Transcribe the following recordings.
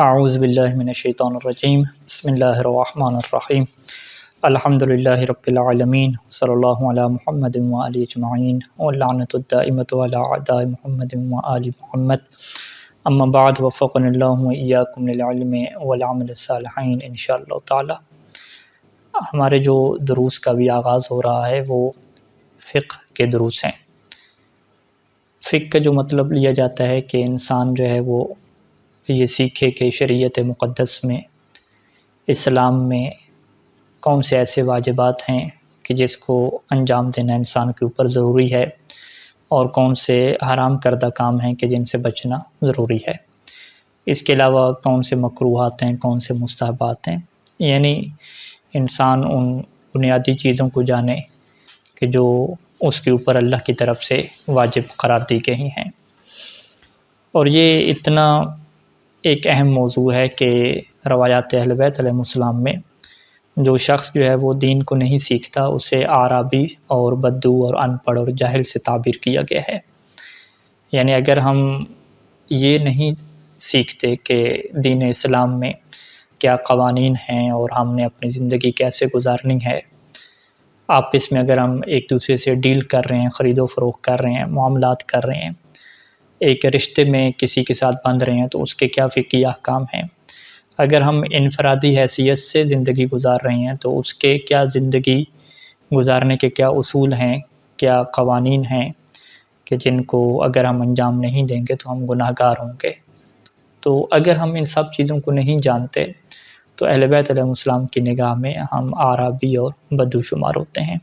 اعوذ باللہ من الشیطان الرجیم بسم اللہ الرحمن الرحیم الحمدللہ رب العالمین صلی اللہ علی محمد وآلہ اجمعین واللعنۃ الدائمۃ علی اعداء محمد وآل محمد اما بعد وفقنا اللہ وإیاکم للعلم والعمل الصالحین انشاءاللہ تعالی۔ ہمارے جو دروس کا بھی آغاز ہو رہا ہے وہ فقہ کے دروس ہیں۔ فقہ کا جو مطلب لیا جاتا ہے کہ انسان جو ہے وہ یہ سیکھے کہ شریعت مقدس میں، اسلام میں کون سے ایسے واجبات ہیں کہ جس کو انجام دینا انسان کے اوپر ضروری ہے، اور کون سے حرام کردہ کام ہیں کہ جن سے بچنا ضروری ہے۔ اس کے علاوہ کون سے مکروہات ہیں، کون سے مستحبات ہیں، یعنی انسان ان بنیادی چیزوں کو جانے کہ جو اس کے اوپر اللہ کی طرف سے واجب قرار دی گئی ہیں۔ اور یہ اتنا ایک اہم موضوع ہے کہ روایات اہل بیت علیہ السلام میں جو شخص جو ہے وہ دین کو نہیں سیکھتا اسے اعرابی اور بدو اور ان پڑھ اور جاہل سے تعبیر کیا گیا ہے۔ یعنی اگر ہم یہ نہیں سیکھتے کہ دین اسلام میں کیا قوانین ہیں اور ہم نے اپنی زندگی کیسے گزارنی ہے، آپس میں اگر ہم ایک دوسرے سے ڈیل کر رہے ہیں، خرید و فروخت کر رہے ہیں، معاملات کر رہے ہیں، ایک رشتے میں کسی کے ساتھ بندھ رہے ہیں تو اس کے کیا فقہی احکام ہیں، اگر ہم انفرادی حیثیت سے زندگی گزار رہے ہیں تو اس کے کیا زندگی گزارنے کے کیا اصول ہیں، کیا قوانین ہیں کہ جن کو اگر ہم انجام نہیں دیں گے تو ہم گناہ گار ہوں گے۔ تو اگر ہم ان سب چیزوں کو نہیں جانتے تو اہل بیت علیہ السلام کی نگاہ میں ہم اعرابی اور بدو شمار ہوتے ہیں۔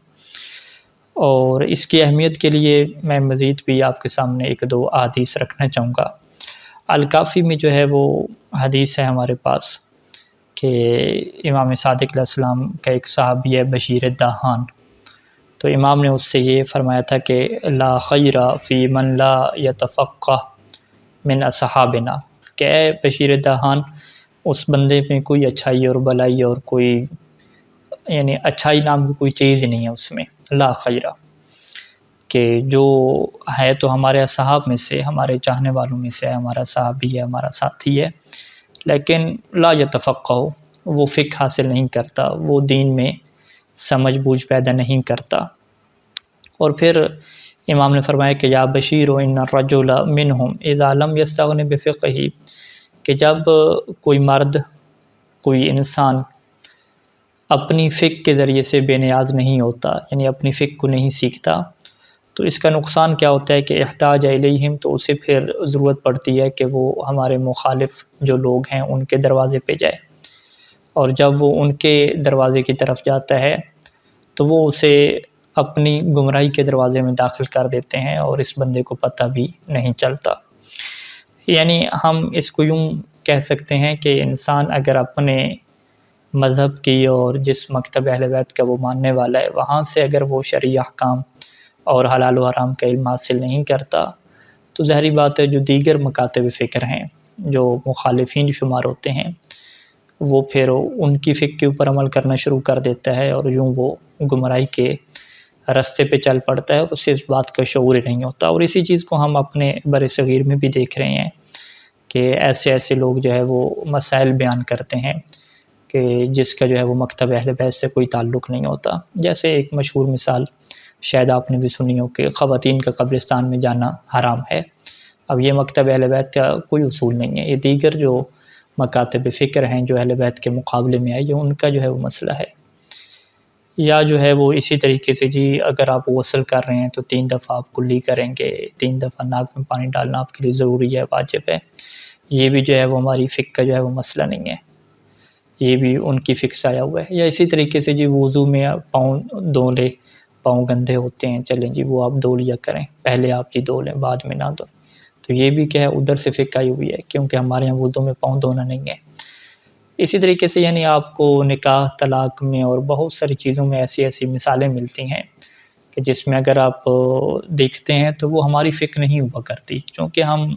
اور اس کی اہمیت کے لیے میں مزید بھی آپ کے سامنے ایک دو احادیث رکھنا چاہوں گا۔ الکافی میں جو ہے وہ حدیث ہے ہمارے پاس کہ امام صادق علیہ السلام کا ایک صحابی ہے بشیر دہان، تو امام نے اس سے یہ فرمایا تھا کہ لا خیر فی من لا یتفقہ من اصحابنا، کہ اے بشیر دہان اس بندے میں کوئی اچھائی اور بلائی اور کوئی یعنی اچھائی نام کی کوئی چیز نہیں ہے اس میں، لا خیرہ، کہ جو ہے تو ہمارے اصحاب میں سے، ہمارے چاہنے والوں میں سے ہے، ہمارا صحابی ہے، ہمارا ساتھی ہے، لیکن لا یتفقہ، وہ فقہ حاصل نہیں کرتا، وہ دین میں سمجھ بوجھ پیدا نہیں کرتا۔ اور پھر امام نے فرمایا کہ یا بشیر ان الرجل منہم اذا لم یستغن بفقہ، کہ جب کوئی مرد، کوئی انسان اپنی فقہ کے ذریعے سے بے نیاز نہیں ہوتا، یعنی اپنی فقہ کو نہیں سیکھتا، تو اس کا نقصان کیا ہوتا ہے کہ احتاج الیہم، تو اسے پھر ضرورت پڑتی ہے کہ وہ ہمارے مخالف جو لوگ ہیں ان کے دروازے پہ جائے، اور جب وہ ان کے دروازے کی طرف جاتا ہے تو وہ اسے اپنی گمراہی کے دروازے میں داخل کر دیتے ہیں اور اس بندے کو پتہ بھی نہیں چلتا۔ یعنی ہم اس کو یوں کہہ سکتے ہیں کہ انسان اگر اپنے مذہب کی اور جس مکتب اہل بیت کا وہ ماننے والا ہے وہاں سے اگر وہ شرعی احکام اور حلال و حرام کا علم حاصل نہیں کرتا تو ظاہری بات ہے جو دیگر مکاتب فکر ہیں، جو مخالفین شمار ہوتے ہیں، وہ پھر ان کی فکر کے اوپر عمل کرنا شروع کر دیتا ہے اور یوں وہ گمراہی کے رستے پہ چل پڑتا ہے، اسے اس بات کا شعور ہی نہیں ہوتا۔ اور اسی چیز کو ہم اپنے بر صغیر میں بھی دیکھ رہے ہیں کہ ایسے ایسے لوگ جو ہے وہ مسائل بیان کرتے ہیں کہ جس کا جو ہے وہ مکتب اہل بیت سے کوئی تعلق نہیں ہوتا۔ جیسے ایک مشہور مثال شاید آپ نے بھی سنی ہو کہ خواتین کا قبرستان میں جانا حرام ہے۔ اب یہ مکتب اہل بیت کا کوئی اصول نہیں ہے، یہ دیگر جو مکاتب فکر ہیں جو اہل بیت کے مقابلے میں آئے، یہ ان کا جو ہے وہ مسئلہ ہے۔ یا جو ہے وہ اسی طریقے سے جی اگر آپ غسل کر رہے ہیں تو 3 دفعہ آپ کلی کریں گے، 3 دفعہ ناک میں پانی ڈالنا آپ کے لیے ضروری ہے، واجب ہے، یہ بھی جو ہے وہ ہماری فقہ کا جو ہے وہ مسئلہ نہیں ہے، یہ بھی ان کی فقہ سے آیا ہوا ہے۔ یا اسی طریقے سے جی وضو میں پاؤں دھو لے، پاؤں گندے ہوتے ہیں، چلیں جی وہ آپ دھو لیا کریں، پہلے آپ جی دھو لیں بعد میں نہ دھویں، تو یہ بھی کیا ہے ادھر سے فقہ آئی ہوئی ہے، کیونکہ ہمارے یہاں وضو میں پاؤں دھونا نہیں ہے۔ اسی طریقے سے یعنی آپ کو نکاح، طلاق میں اور بہت ساری چیزوں میں ایسی ایسی مثالیں ملتی ہیں کہ جس میں اگر آپ دیکھتے ہیں تو وہ ہماری فقہ نہیں ہوا کرتی، کیونکہ ہم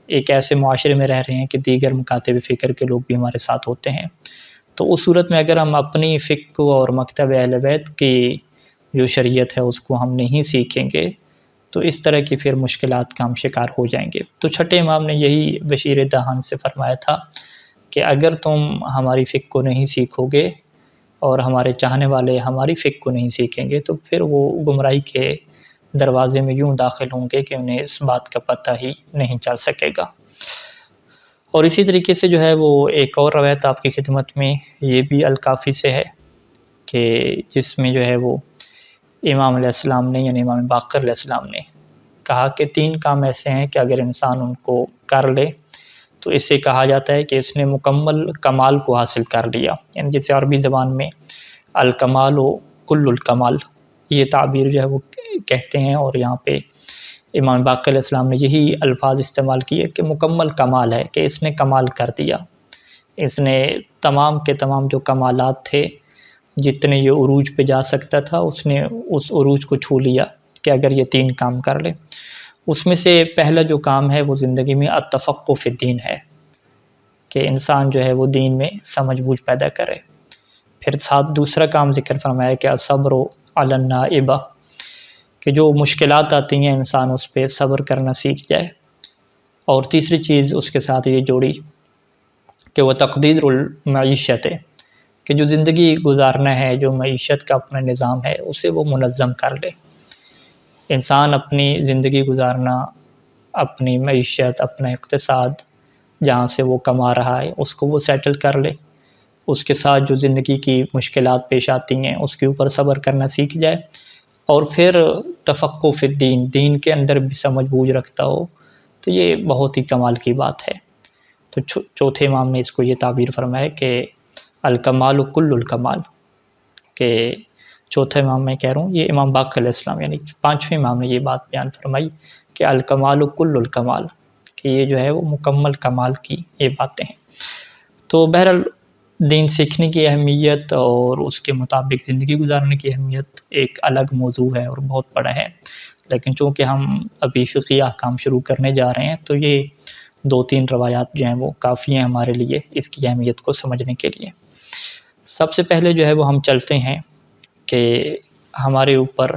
ایک ایسے معاشرے میں رہ رہے ہیں کہ دیگر مکاتب فکر کے لوگ بھی ہمارے ساتھ ہوتے ہیں۔ تو اس صورت میں اگر ہم اپنی فقہ کو اور مکتب اہل بیت کی جو شریعت ہے اس کو ہم نہیں سیکھیں گے تو اس طرح کی پھر مشکلات کا ہم شکار ہو جائیں گے۔ تو چھٹے امام نے یہی بشیر دہان سے فرمایا تھا کہ اگر تم ہماری فقہ کو نہیں سیکھو گے اور ہمارے چاہنے والے ہماری فقہ کو نہیں سیکھیں گے تو پھر وہ گمراہی کے دروازے میں یوں داخل ہوں گے کہ انہیں اس بات کا پتہ ہی نہیں چل سکے گا۔ اور اسی طریقے سے جو ہے وہ ایک اور روایت آپ کی خدمت میں یہ بھی الکافی سے ہے کہ جس میں جو ہے وہ امام علیہ السلام نے یعنی امام باقر علیہ السلام نے کہا کہ 3 کام ایسے ہیں کہ اگر انسان ان کو کر لے تو اس سے کہا جاتا ہے کہ اس نے مکمل کمال کو حاصل کر لیا، یعنی جیسے عربی زبان میں الکمال و کل الکمال یہ تعبیر جو ہے وہ کہتے ہیں، اور یہاں پہ امام باقر علیہ السلام نے یہی الفاظ استعمال کیے کہ مکمل کمال ہے، کہ اس نے کمال کر دیا، اس نے تمام کے تمام جو کمالات تھے جتنے یہ عروج پہ جا سکتا تھا اس نے اس عروج کو چھو لیا کہ اگر یہ 3 کام کر لے۔ اس میں سے پہلا جو کام ہے وہ زندگی میں التفقہ فی الدین ہے کہ انسان جو ہے وہ دین میں سمجھ بوجھ پیدا کرے۔ پھر ساتھ دوسرا کام ذکر فرمایا کہ الصبر علی النائبہ، کہ جو مشکلات آتی ہیں انسان اس پہ صبر کرنا سیکھ جائے۔ اور تیسری چیز اس کے ساتھ یہ جوڑی کہ وہ تقدیر المعیشت ہے، کہ جو زندگی گزارنا ہے، جو معیشت کا اپنا نظام ہے اسے وہ منظم کر لے۔ انسان اپنی زندگی گزارنا، اپنی معیشت، اپنا اقتصاد جہاں سے وہ کما رہا ہے اس کو وہ سیٹل کر لے، اس کے ساتھ جو زندگی کی مشکلات پیش آتی ہیں اس کے اوپر صبر کرنا سیکھ جائے، اور پھر تفقہ فی الدین، دین کے اندر بھی سمجھ بوجھ رکھتا ہو، تو یہ بہت ہی کمال کی بات ہے۔ تو چوتھے امام نے اس کو یہ تعبیر فرمایا کہ الکمال کل الکمال، کہ چوتھا امام میں کہہ رہا ہوں یہ امام باقر علیہ السلام یعنی 5ویں امام نے یہ بات بیان فرمائی کہ الکمال کل الکمال، کہ یہ جو ہے وہ مکمل کمال کی یہ باتیں ہیں۔ تو بہرحال دین سیکھنے کی اہمیت اور اس کے مطابق زندگی گزارنے کی اہمیت ایک الگ موضوع ہے اور بہت بڑا ہے، لیکن چونکہ ہم ابھی فقہی احکام شروع کرنے جا رہے ہیں تو یہ 2-3 روایات جو ہیں وہ کافی ہیں ہمارے لیے اس کی اہمیت کو سمجھنے کے لیے۔ سب سے پہلے جو ہے وہ ہم چلتے ہیں کہ ہمارے اوپر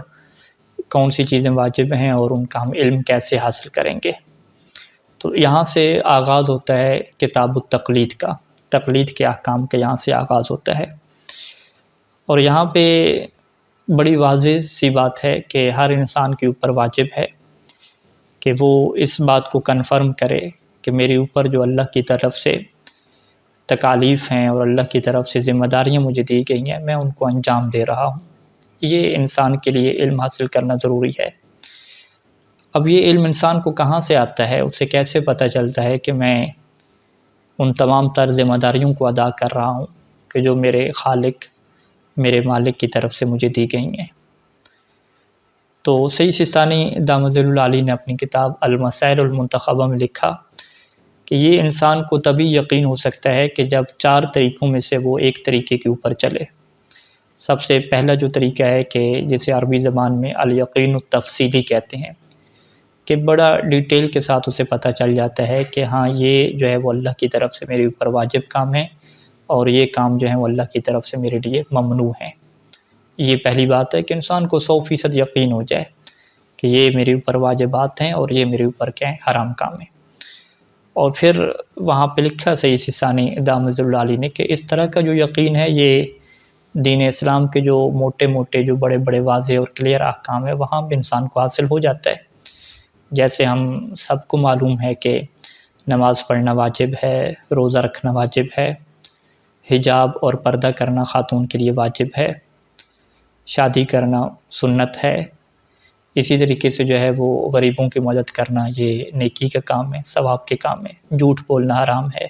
کون سی چیزیں واجب ہیں اور ان کا ہم علم کیسے حاصل کریں گے۔ تو یہاں سے آغاز ہوتا ہے کتاب التقلید کا، تقلید کے احکام کے یہاں سے آغاز ہوتا ہے، اور یہاں پہ بڑی واضح سی بات ہے کہ ہر انسان کے اوپر واجب ہے کہ وہ اس بات کو کنفرم کرے کہ میرے اوپر جو اللہ کی طرف سے تکالیف ہیں اور اللہ کی طرف سے ذمہ داریاں مجھے دی گئی ہیں میں ان کو انجام دے رہا ہوں۔ یہ انسان کے لیے علم حاصل کرنا ضروری ہے۔ اب یہ علم انسان کو کہاں سے آتا ہے، اسے کیسے پتہ چلتا ہے کہ میں ان تمام تر ذمہ داریوں کو ادا کر رہا ہوں کہ جو میرے خالق، میرے مالک کی طرف سے مجھے دی گئی ہیں؟ تو سید سیستانی دامت ظل العالی نے اپنی کتاب المسائل المنتخبہ میں لکھا کہ یہ انسان کو تبھی یقین ہو سکتا ہے کہ جب 4 طریقوں میں سے وہ ایک طریقے کے اوپر چلے۔ سب سے پہلا جو طریقہ ہے کہ جسے عربی زبان میں الیقین التفصیلی کہتے ہیں، کہ بڑا ڈیٹیل کے ساتھ اسے پتہ چل جاتا ہے کہ ہاں یہ جو ہے وہ اللہ کی طرف سے میرے اوپر واجب کام ہے اور یہ کام جو ہے وہ اللہ کی طرف سے میرے لیے ممنوع ہیں۔ یہ پہلی بات ہے کہ انسان کو 100% یقین ہو جائے کہ یہ میرے اوپر واجبات ہیں اور یہ میرے اوپر کیا ہے، حرام کام ہے۔ اور پھر وہاں پہ لکھا سید سیستانی دامت ظل العالی نے کہ اس طرح کا جو یقین ہے یہ دین اسلام کے جو موٹے موٹے جو بڑے بڑے واضح اور کلیئر احکام ہے وہاں بھی انسان کو حاصل ہو جاتا ہے۔ جیسے ہم سب کو معلوم ہے کہ نماز پڑھنا واجب ہے، روزہ رکھنا واجب ہے، حجاب اور پردہ کرنا خاتون کے لیے واجب ہے، شادی کرنا سنت ہے، اسی طریقے سے جو ہے وہ غریبوں کی مدد کرنا یہ نیکی کا کام ہے، ثواب کے کام ہے، جھوٹ بولنا حرام ہے،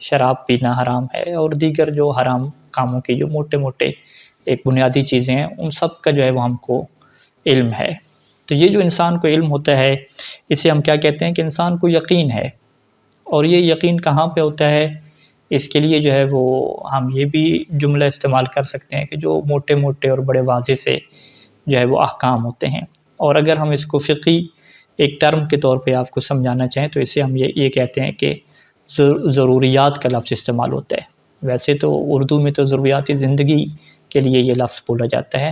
شراب پینا حرام ہے، اور دیگر جو حرام کاموں کی جو موٹے موٹے ایک بنیادی چیزیں ہیں ان سب کا جو ہے وہ ہم کو علم ہے۔ تو یہ جو انسان کو علم ہوتا ہے اسے ہم کیا کہتے ہیں کہ انسان کو یقین ہے۔ اور یہ یقین کہاں پہ ہوتا ہے، اس کے لیے جو ہے وہ ہم یہ بھی جملہ استعمال کر سکتے ہیں کہ جو موٹے موٹے اور بڑے واضح سے جو ہے وہ احکام ہوتے ہیں، اور اگر ہم اس کو فقہی ایک ٹرم کے طور پہ آپ کو سمجھانا چاہیں تو اسے ہم یہ کہتے ہیں کہ ضروریات کا لفظ استعمال ہوتا ہے۔ ویسے تو اردو میں تو ضروریات زندگی کے لیے یہ لفظ بولا جاتا ہے،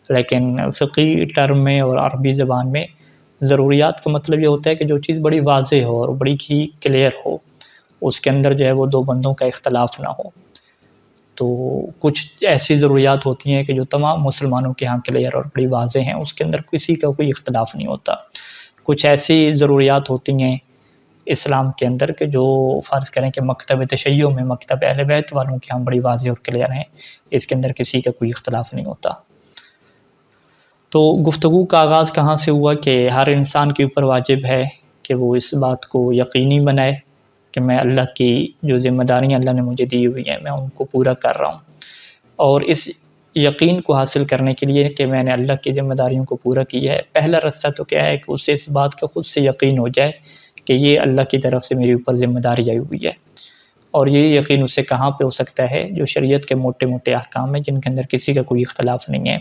لیکن فقہی ٹرم میں اور عربی زبان میں ضروریات کا مطلب یہ ہوتا ہے کہ جو چیز بڑی واضح ہو اور بڑی ہی کلیئر ہو، اس کے اندر جو ہے وہ دو بندوں کا اختلاف نہ ہو۔ تو کچھ ایسی ضروریات ہوتی ہیں کہ جو تمام مسلمانوں کے ہاں کلیئر اور بڑی واضح ہیں، اس کے اندر کسی کا کوئی اختلاف نہیں ہوتا۔ کچھ ایسی ضروریات ہوتی ہیں اسلام کے اندر کہ جو فرض کریں کہ مکتب تشیع میں، مکتب اہل بیت والوں کے ہاں بڑی واضح اور کلیئر ہیں، اس کے اندر کسی کا کوئی اختلاف نہیں ہوتا۔ تو گفتگو کا آغاز کہاں سے ہوا کہ ہر انسان کے اوپر واجب ہے کہ وہ اس بات کو یقینی بنائے کہ میں اللہ کی جو ذمہ داریاں اللہ نے مجھے دی ہوئی ہیں میں ان کو پورا کر رہا ہوں، اور اس یقین کو حاصل کرنے کے لیے کہ میں نے اللہ کی ذمہ داریوں کو پورا کیا ہے، پہلا رستہ تو کیا ہے کہ اسے اس بات کا خود سے یقین ہو جائے کہ یہ اللہ کی طرف سے میرے اوپر ذمہ داری آئی ہوئی ہے۔ اور یہ یقین اسے کہاں پہ ہو سکتا ہے؟ جو شریعت کے موٹے موٹے احکام ہیں جن کے اندر کسی کا کوئی اختلاف نہیں ہے،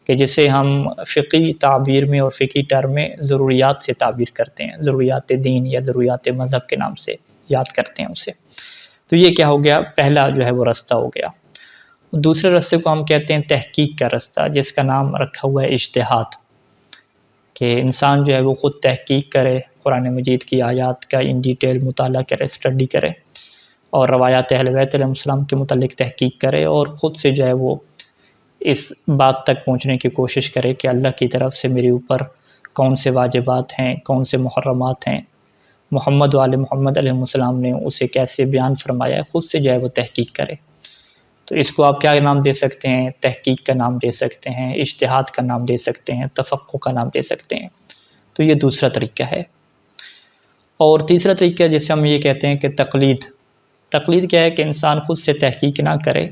کہ جسے ہم فقہی تعبیر میں اور فقہی ٹرم میں ضروریات سے تعبیر کرتے ہیں، ضروریات دین یا ضروریات مذہب کے نام سے یاد کرتے ہیں اسے۔ تو یہ کیا ہو گیا؟ پہلا جو ہے وہ رستہ ہو گیا۔ دوسرے رستے کو ہم کہتے ہیں تحقیق کا رستہ، جس کا نام رکھا ہوا ہے اجتہاد، کہ انسان جو ہے وہ خود تحقیق کرے، قرآن مجید کی آیات کا ان ڈیٹیل مطالعہ کرے، اسٹڈی کرے، اور روایات اہل بیت علیہ السلام کے متعلق تحقیق کرے، اور خود سے جو ہے وہ اس بات تک پہنچنے کی کوشش کرے کہ اللہ کی طرف سے میرے اوپر کون سے واجبات ہیں، کون سے محرمات ہیں، محمد وآل محمد علیہ السلام نے اسے کیسے بیان فرمایا ہے، خود سے جو ہے وہ تحقیق کرے۔ تو اس کو آپ کیا نام دے سکتے ہیں؟ تحقیق کا نام دے سکتے ہیں، اجتہاد کا نام دے سکتے ہیں، تفقہ کا نام دے سکتے ہیں۔ تو یہ دوسرا طریقہ ہے۔ اور تیسرا طریقہ جسے ہم یہ کہتے ہیں کہ تقلید۔ تقلید کیا ہے؟ کہ انسان خود سے تحقیق نہ کرے،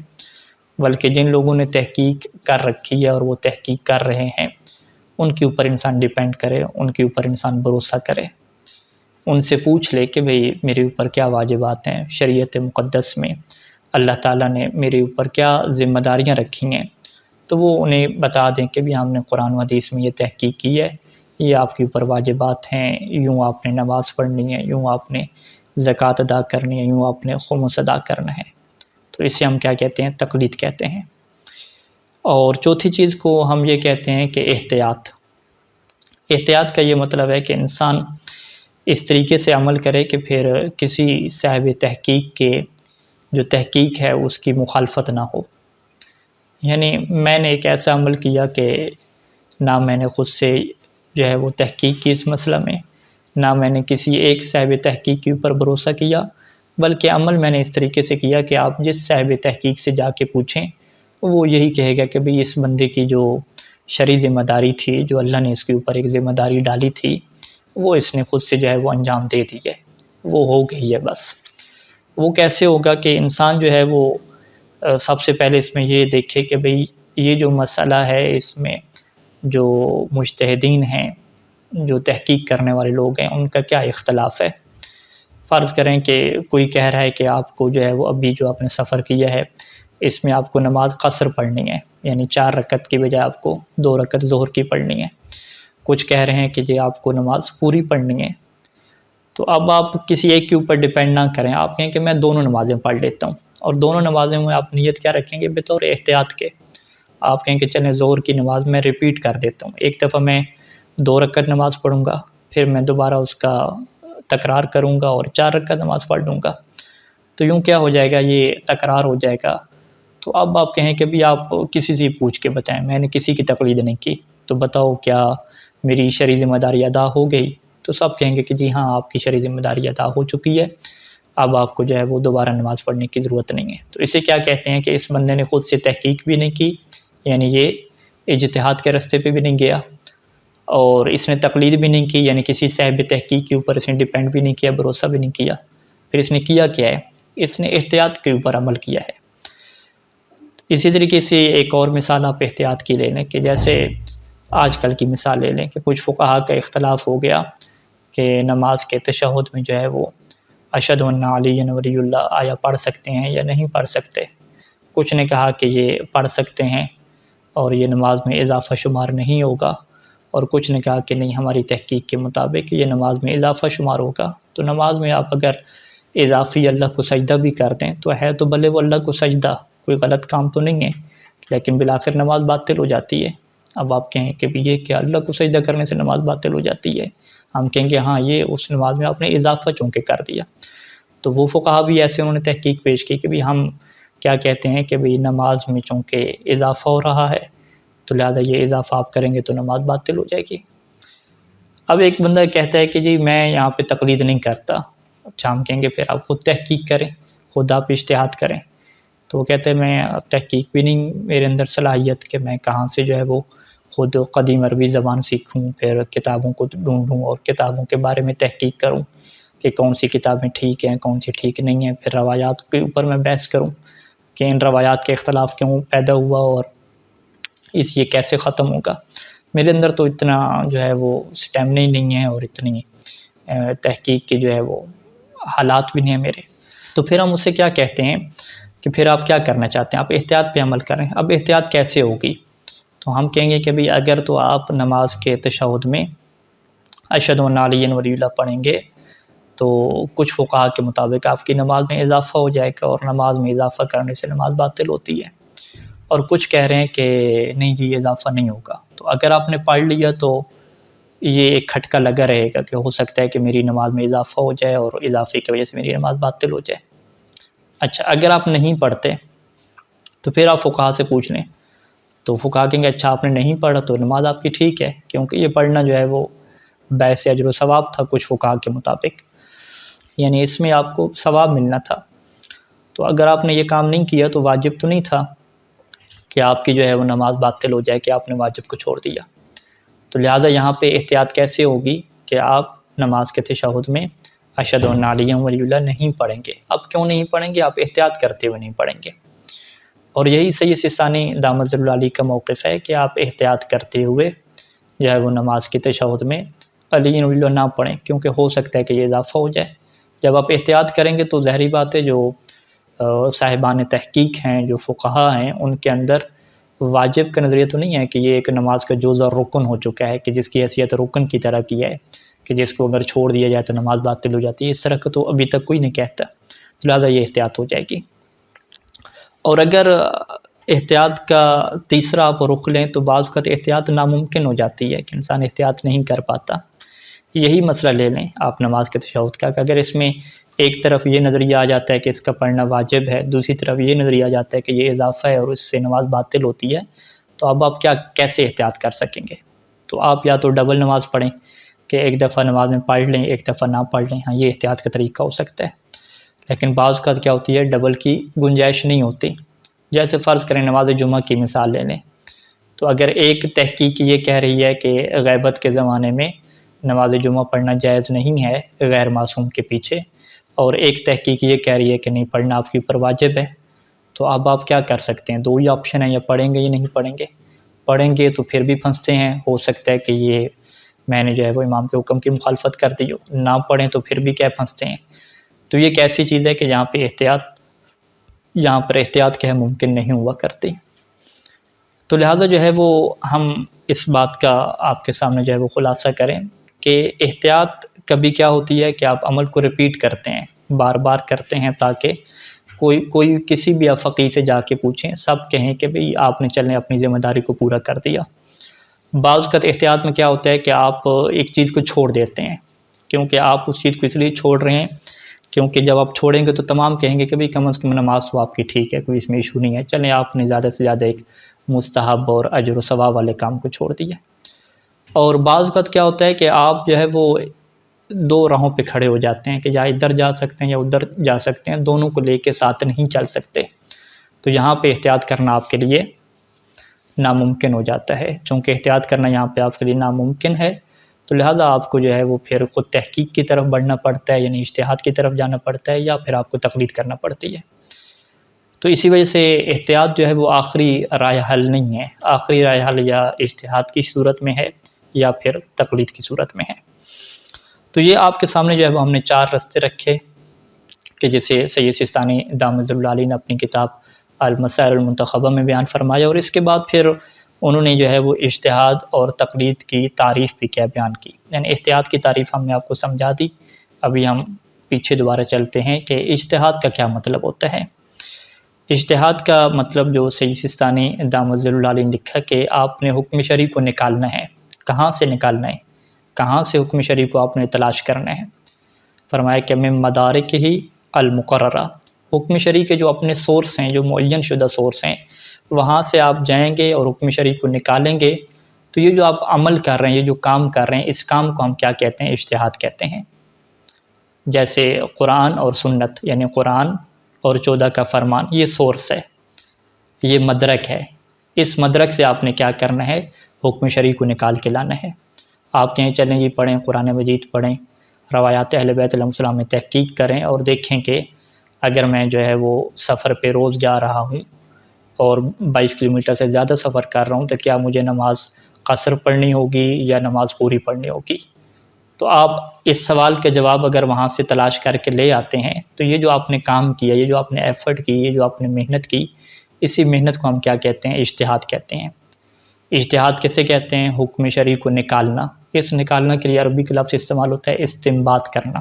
بلکہ جن لوگوں نے تحقیق کر رکھی ہے اور وہ تحقیق کر رہے ہیں ان کے اوپر انسان ڈیپینڈ کرے، ان کے اوپر انسان بھروسہ کرے، ان سے پوچھ لے کہ بھئی میرے اوپر کیا واجبات ہیں، شریعت مقدس میں اللہ تعالیٰ نے میرے اوپر کیا ذمہ داریاں رکھی ہیں، تو وہ انہیں بتا دیں کہ بھی ہم نے قرآن و حدیث میں یہ تحقیق کی ہے، یہ آپ کے اوپر واجبات ہیں، یوں آپ نے نماز پڑھنی ہے، یوں آپ نے زکوٰۃ ادا کرنی ہے، یوں آپ نے خمس ادا کرنا ہے۔ تو اسے ہم کیا کہتے ہیں؟ تقلید کہتے ہیں۔ اور چوتھی چیز کو ہم یہ کہتے ہیں کہ احتیاط۔ احتیاط کا یہ مطلب ہے کہ انسان اس طریقے سے عمل کرے کہ پھر کسی صاحب تحقیق کے جو تحقیق ہے اس کی مخالفت نہ ہو۔ یعنی میں نے ایک ایسا عمل کیا کہ نہ میں نے خود سے جو ہے وہ تحقیق کی اس مسئلہ میں، نہ میں نے کسی ایک صاحب تحقیق کے اوپر بھروسہ کیا، بلکہ عمل میں نے اس طریقے سے کیا کہ آپ جس صاحب تحقیق سے جا کے پوچھیں وہ یہی کہے گا کہ بھئی اس بندے کی جو شرعی ذمہ داری تھی، جو اللہ نے اس کے اوپر ایک ذمہ داری ڈالی تھی، وہ اس نے خود سے جو ہے وہ انجام دے دی ہے، وہ ہو گئی ہے بس۔ وہ کیسے ہوگا؟ کہ انسان جو ہے وہ سب سے پہلے اس میں یہ دیکھے کہ بھئی یہ جو مسئلہ ہے اس میں جو مجتہدین ہیں، جو تحقیق کرنے والے لوگ ہیں، ان کا کیا اختلاف ہے۔ فرض کریں کہ کوئی کہہ رہا ہے کہ آپ کو جو ہے وہ ابھی جو آپ نے سفر کیا ہے اس میں آپ کو نماز قصر پڑھنی ہے، یعنی 4 رکعت کی بجائے آپ کو 2 رکعت ظہر کی پڑھنی ہے۔ کچھ کہہ رہے ہیں کہ جی آپ کو نماز پوری پڑھنی ہے۔ تو اب آپ کسی ایک کے اوپر ڈیپینڈ نہ کریں، آپ کہیں کہ میں دونوں نمازیں پڑھ لیتا ہوں، اور دونوں نمازیں میں آپ نیت کیا رکھیں گے؟ بطور احتیاط کے آپ کہیں کہ چلیں ظہر کی نماز میں ریپیٹ کر دیتا ہوں، ایک دفعہ میں 2 رکعت نماز پڑھوں گا، پھر میں دوبارہ اس کا تکرار کروں گا اور 4 رکعت نماز پڑھ لوں گا۔ تو یوں کیا ہو جائے گا؟ یہ تکرار ہو جائے گا۔ تو اب آپ کہیں کہ بھی آپ کسی سے پوچھ کے بتائیں، میں نے کسی کی تقلید نہیں کی، تو بتاؤ کیا میری شرعی ذمہ داری ادا ہو گئی؟ تو سب کہیں گے کہ جی ہاں آپ کی شرعی ذمہ داری ادا ہو چکی ہے، اب آپ کو جو ہے وہ دوبارہ نماز پڑھنے کی ضرورت نہیں ہے۔ تو اسے کیا کہتے ہیں؟ کہ اس بندے نے خود سے تحقیق بھی نہیں کی، یعنی یہ اجتہاد کے راستے پہ بھی نہیں گیا، اور اس نے تقلید بھی نہیں کی، یعنی کسی صاحب تحقیق کے اوپر اس نے ڈیپینڈ بھی نہیں کیا، بھروسہ بھی نہیں کیا۔ پھر اس نے کیا کیا ہے؟ اس نے احتیاط کے اوپر عمل کیا ہے۔ اسی طریقے سے ایک اور مثال آپ احتیاط کی لے لیں کہ جیسے آج کل کی مثال لے لیں کہ کچھ فقہا کا اختلاف ہو گیا کہ نماز کے تشہد میں جو ہے وہ اشہد ان علی ولی اللہ آیا پڑھ سکتے ہیں یا نہیں پڑھ سکتے۔ کچھ نے کہا کہ یہ پڑھ سکتے ہیں اور یہ نماز میں اضافہ شمار نہیں ہوگا، اور کچھ نے کہا کہ نہیں، ہماری تحقیق کے مطابق یہ نماز میں اضافہ شمار ہوگا۔ تو نماز میں آپ اگر اضافی اللہ کو سجدہ بھی کر دیں تو ہے تو بھلے وہ اللہ کو سجدہ، کوئی غلط کام تو نہیں ہے، لیکن بالآخر نماز باطل ہو جاتی ہے۔ اب آپ کہیں کہ بھی یہ کہ اللہ کو سجدہ کرنے سے نماز باطل ہو جاتی ہے، ہم کہیں گے ہاں یہ اس نماز میں آپ نے اضافہ چونکہ کر دیا۔ تو وہ فقہا بھی ایسے انہوں نے تحقیق پیش کی کہ بھی ہم کیا کہتے ہیں کہ بھی نماز میں چونکہ اضافہ ہو رہا ہے تو لہذا یہ اضافہ آپ کریں گے تو نماز باطل ہو جائے گی۔ اب ایک بندہ کہتا ہے کہ جی میں یہاں پہ تقلید نہیں کرتا، اچھا ہم کہیں گے پھر آپ خود تحقیق کریں، خود آپ اجتہاد کریں۔ تو وہ کہتے ہیں میں تحقیق بھی نہیں میرے اندر صلاحیت کہ میں کہاں سے جو ہے وہ خود قدیم عربی زبان سیکھوں، پھر کتابوں کو ڈھونڈوں اور کتابوں کے بارے میں تحقیق کروں کہ کون سی کتابیں ٹھیک ہیں کون سی ٹھیک نہیں ہیں، پھر روایات کے اوپر میں بحث کروں کہ ان روایات کے اختلاف کیوں پیدا ہوا اور یہ کیسے ختم ہوگا۔ میرے اندر تو اتنا جو ہے وہ اسٹیمنا ہی نہیں ہے اور اتنی تحقیق کی جو ہے وہ حالات بھی نہیں ہیں میرے۔ تو پھر ہم اسے کیا کہتے ہیں کہ پھر آپ کیا کرنا چاہتے ہیں، آپ احتیاط پہ عمل کریں۔ اب احتیاط کیسے ہوگی؟ تو ہم کہیں گے کہ بھئی اگر تو آپ نماز کے تشہد میں اشہد ان علی ولی اللہ پڑھیں گے تو کچھ فقہا کے مطابق آپ کی نماز میں اضافہ ہو جائے گا اور نماز میں اضافہ کرنے سے نماز باطل ہوتی ہے، اور کچھ کہہ رہے ہیں کہ نہیں جی اضافہ نہیں ہوگا۔ تو اگر آپ نے پڑھ لیا تو یہ ایک کھٹکا لگا رہے گا کہ ہو سکتا ہے کہ میری نماز میں اضافہ ہو جائے اور اضافے کی وجہ سے میری نماز باطل ہو جائے۔ اچھا اگر آپ نہیں پڑھتے تو پھر آپ فقہا سے پوچھ لیں، تو فقہا کہیں گے اچھا آپ نے نہیں پڑھا تو نماز آپ کی ٹھیک ہے، کیونکہ یہ پڑھنا جو ہے وہ باعث اجر و ثواب تھا کچھ فقہا کے مطابق، یعنی اس میں آپ کو ثواب ملنا تھا۔ تو اگر آپ نے یہ کام نہیں کیا تو واجب تو نہیں تھا کہ آپ کی جو ہے وہ نماز باطل ہو جائے کہ آپ نے واجب کو چھوڑ دیا۔ تو لہذا یہاں پہ احتیاط کیسے ہوگی کہ آپ نماز کے تشہد میں اشہد ان علی ولی اللہ نہیں پڑھیں گے۔ اب کیوں نہیں پڑھیں گے؟ آپ احتیاط کرتے ہوئے نہیں پڑھیں گے، اور یہی سید سستانی دامت اللہ علیہ کا موقف ہے کہ آپ احتیاط کرتے ہوئے جو ہے وہ نماز کے تشہد میں علی ولی اللہ نہ پڑھیں، کیونکہ ہو سکتا ہے کہ یہ اضافہ ہو جائے۔ جب آپ احتیاط کریں گے تو ظاہری بات ہے جو صاحبان تحقیق ہیں جو فقہا ہیں ان کے اندر واجب کا نظریہ تو نہیں ہے کہ یہ ایک نماز کا جزء رکن ہو چکا ہے کہ جس کی حیثیت رکن کی طرح کی ہے کہ جس کو اگر چھوڑ دیا جائے تو نماز باطل ہو جاتی ہے، اس طرح کا تو ابھی تک کوئی نہیں کہتا، لہٰذا یہ احتیاط ہو جائے گی۔ اور اگر احتیاط کا تیسرا آپ رخ لیں تو بعض وقت احتیاط ناممکن ہو جاتی ہے کہ انسان احتیاط نہیں کر پاتا۔ یہی مسئلہ لے لیں آپ نماز کے تشہد کا، کہ اگر اس میں ایک طرف یہ نظریہ آ جاتا ہے کہ اس کا پڑھنا واجب ہے، دوسری طرف یہ نظریہ آ جاتا ہے کہ یہ اضافہ ہے اور اس سے نماز باطل ہوتی ہے، تو اب آپ کیسے احتیاط کر سکیں گے؟ تو آپ یا تو ڈبل نماز پڑھیں کہ ایک دفعہ نماز میں پڑھ لیں ایک دفعہ نہ پڑھ لیں، ہاں یہ احتیاط کا طریقہ ہو سکتا ہے۔ لیکن بعض اوقات کیا ہوتی ہے ڈبل کی گنجائش نہیں ہوتی، جیسے فرض کریں نماز جمعہ کی مثال لے لیں، تو اگر ایک تحقیق یہ کہہ رہی ہے کہ غیبت کے زمانے میں نماز جمعہ پڑھنا جائز نہیں ہے غیر معصوم کے پیچھے، اور ایک تحقیق یہ کہہ رہی ہے کہ نہیں پڑھنا آپ کے اوپر واجب ہے، تو اب آپ کیا کر سکتے ہیں؟ دو ہی آپشن ہیں، یا پڑھیں گے یا نہیں پڑھیں گے۔ پڑھیں گے تو پھر بھی پھنستے ہیں، ہو سکتا ہے کہ یہ میں نے جو ہے وہ امام کے حکم کی مخالفت کر دی ہو، نہ پڑھیں تو پھر بھی کیا پھنستے ہیں۔ تو یہ ایک ایسی چیز ہے کہ یہاں پر احتیاط کیا ہے ممکن نہیں ہوا کرتی۔ تو لہذا جو ہے وہ ہم اس بات کا آپ کے سامنے جو ہے وہ خلاصہ کریں کہ احتیاط کبھی کیا ہوتی ہے کہ آپ عمل کو ریپیٹ کرتے ہیں، بار بار کرتے ہیں، تاکہ کوئی کسی بھی فقیہ سے جا کے پوچھیں، سب کہیں کہ بھئی آپ نے چلیں اپنی ذمہ داری کو پورا کر دیا۔ بعض اوقات احتیاط میں کیا ہوتا ہے کہ آپ ایک چیز کو چھوڑ دیتے ہیں، کیونکہ آپ اس چیز کو اس لیے چھوڑ رہے ہیں کیونکہ جب آپ چھوڑیں گے تو تمام کہیں گے کہ بھئی کم از کم نماز تو آپ کی ٹھیک ہے، کوئی اس میں ایشو نہیں ہے، چلیں آپ نے زیادہ سے زیادہ ایک مستحب اور اجر و ثواب والے کام کو چھوڑ دیا۔ اور بعض وقت کیا ہوتا ہے کہ آپ جو ہے وہ دو راہوں پہ کھڑے ہو جاتے ہیں کہ یا ادھر جا سکتے ہیں یا ادھر جا سکتے ہیں، دونوں کو لے کے ساتھ نہیں چل سکتے، تو یہاں پہ احتیاط کرنا آپ کے لیے ناممکن ہو جاتا ہے۔ چونکہ احتیاط کرنا یہاں پہ آپ کے لیے ناممکن ہے تو لہٰذا آپ کو جو ہے وہ پھر خود تحقیق کی طرف بڑھنا پڑتا ہے، یعنی اجتہاد کی طرف جانا پڑتا ہے، یا پھر آپ کو تقلید کرنا پڑتی ہے۔ تو اسی وجہ سے احتیاط جو ہے وہ آخری رائے حل نہیں ہے، آخری رائے حل یا اجتہاد کی صورت میں ہے یا پھر تقلید کی صورت میں ہے۔ تو یہ آپ کے سامنے جو ہے وہ ہم نے 4 رستے رکھے کہ جسے سید سستانی دامت اللہ علیہ نے اپنی کتاب المسائل المنتخبہ میں بیان فرمایا، اور اس کے بعد پھر انہوں نے جو ہے وہ اجتہاد اور تقلید کی تعریف بھی کیا بیان کی، یعنی احتیاط کی تعریف ہم نے آپ کو سمجھا دی۔ ابھی ہم پیچھے دوبارہ چلتے ہیں کہ اجتہاد کا کیا مطلب ہوتا ہے۔ اجتہاد کا مطلب جو سید سستانی دامت اللہ علیہ نے لکھا کہ آپ نے حکم شرعی کو نکالنا ہے۔ کہاں سے نکالنا ہے؟ کہاں سے حکم شرعی کو آپ نے تلاش کرنا ہے؟ فرمایا کہ من مدارک ہی المقررہ، حکم شرعی کے جو اپنے سورس ہیں، جو معین شدہ سورس ہیں، وہاں سے آپ جائیں گے اور حکم شرعی کو نکالیں گے، تو یہ جو آپ عمل کر رہے ہیں، یہ جو کام کر رہے ہیں، اس کام کو ہم کیا کہتے ہیں؟ اجتہاد کہتے ہیں۔ جیسے قرآن اور سنت، یعنی قرآن اور 14 کا فرمان، یہ سورس ہے، یہ مدرک ہے، اس مدرک سے آپ نے کیا کرنا ہے؟ حکم شرعی کو نکال کے لانا ہے۔ آپ کہیں چلیں جی پڑھیں، قرآن مجید پڑھیں، روایات اہل بیت علیہ السلام میں تحقیق کریں اور دیکھیں کہ اگر میں جو ہے وہ سفر پہ روز جا رہا ہوں اور 22 کلومیٹر سے زیادہ سفر کر رہا ہوں تو کیا مجھے نماز قصر پڑھنی ہوگی یا نماز پوری پڑھنی ہوگی؟ تو آپ اس سوال کے جواب اگر وہاں سے تلاش کر کے لے آتے ہیں تو یہ جو آپ نے کام کیا، یہ جو آپ نے ایفرٹ کی، یہ جو آپ نے محنت کی، اسی محنت کو ہم کیا کہتے ہیں؟ اجتہاد کہتے ہیں۔ اجتہاد کیسے کہتے ہیں؟ حکم شرعی کو نکالنا۔ اس نکالنا کے لیے عربی کا لفظ استعمال ہوتا ہے استنباط کرنا،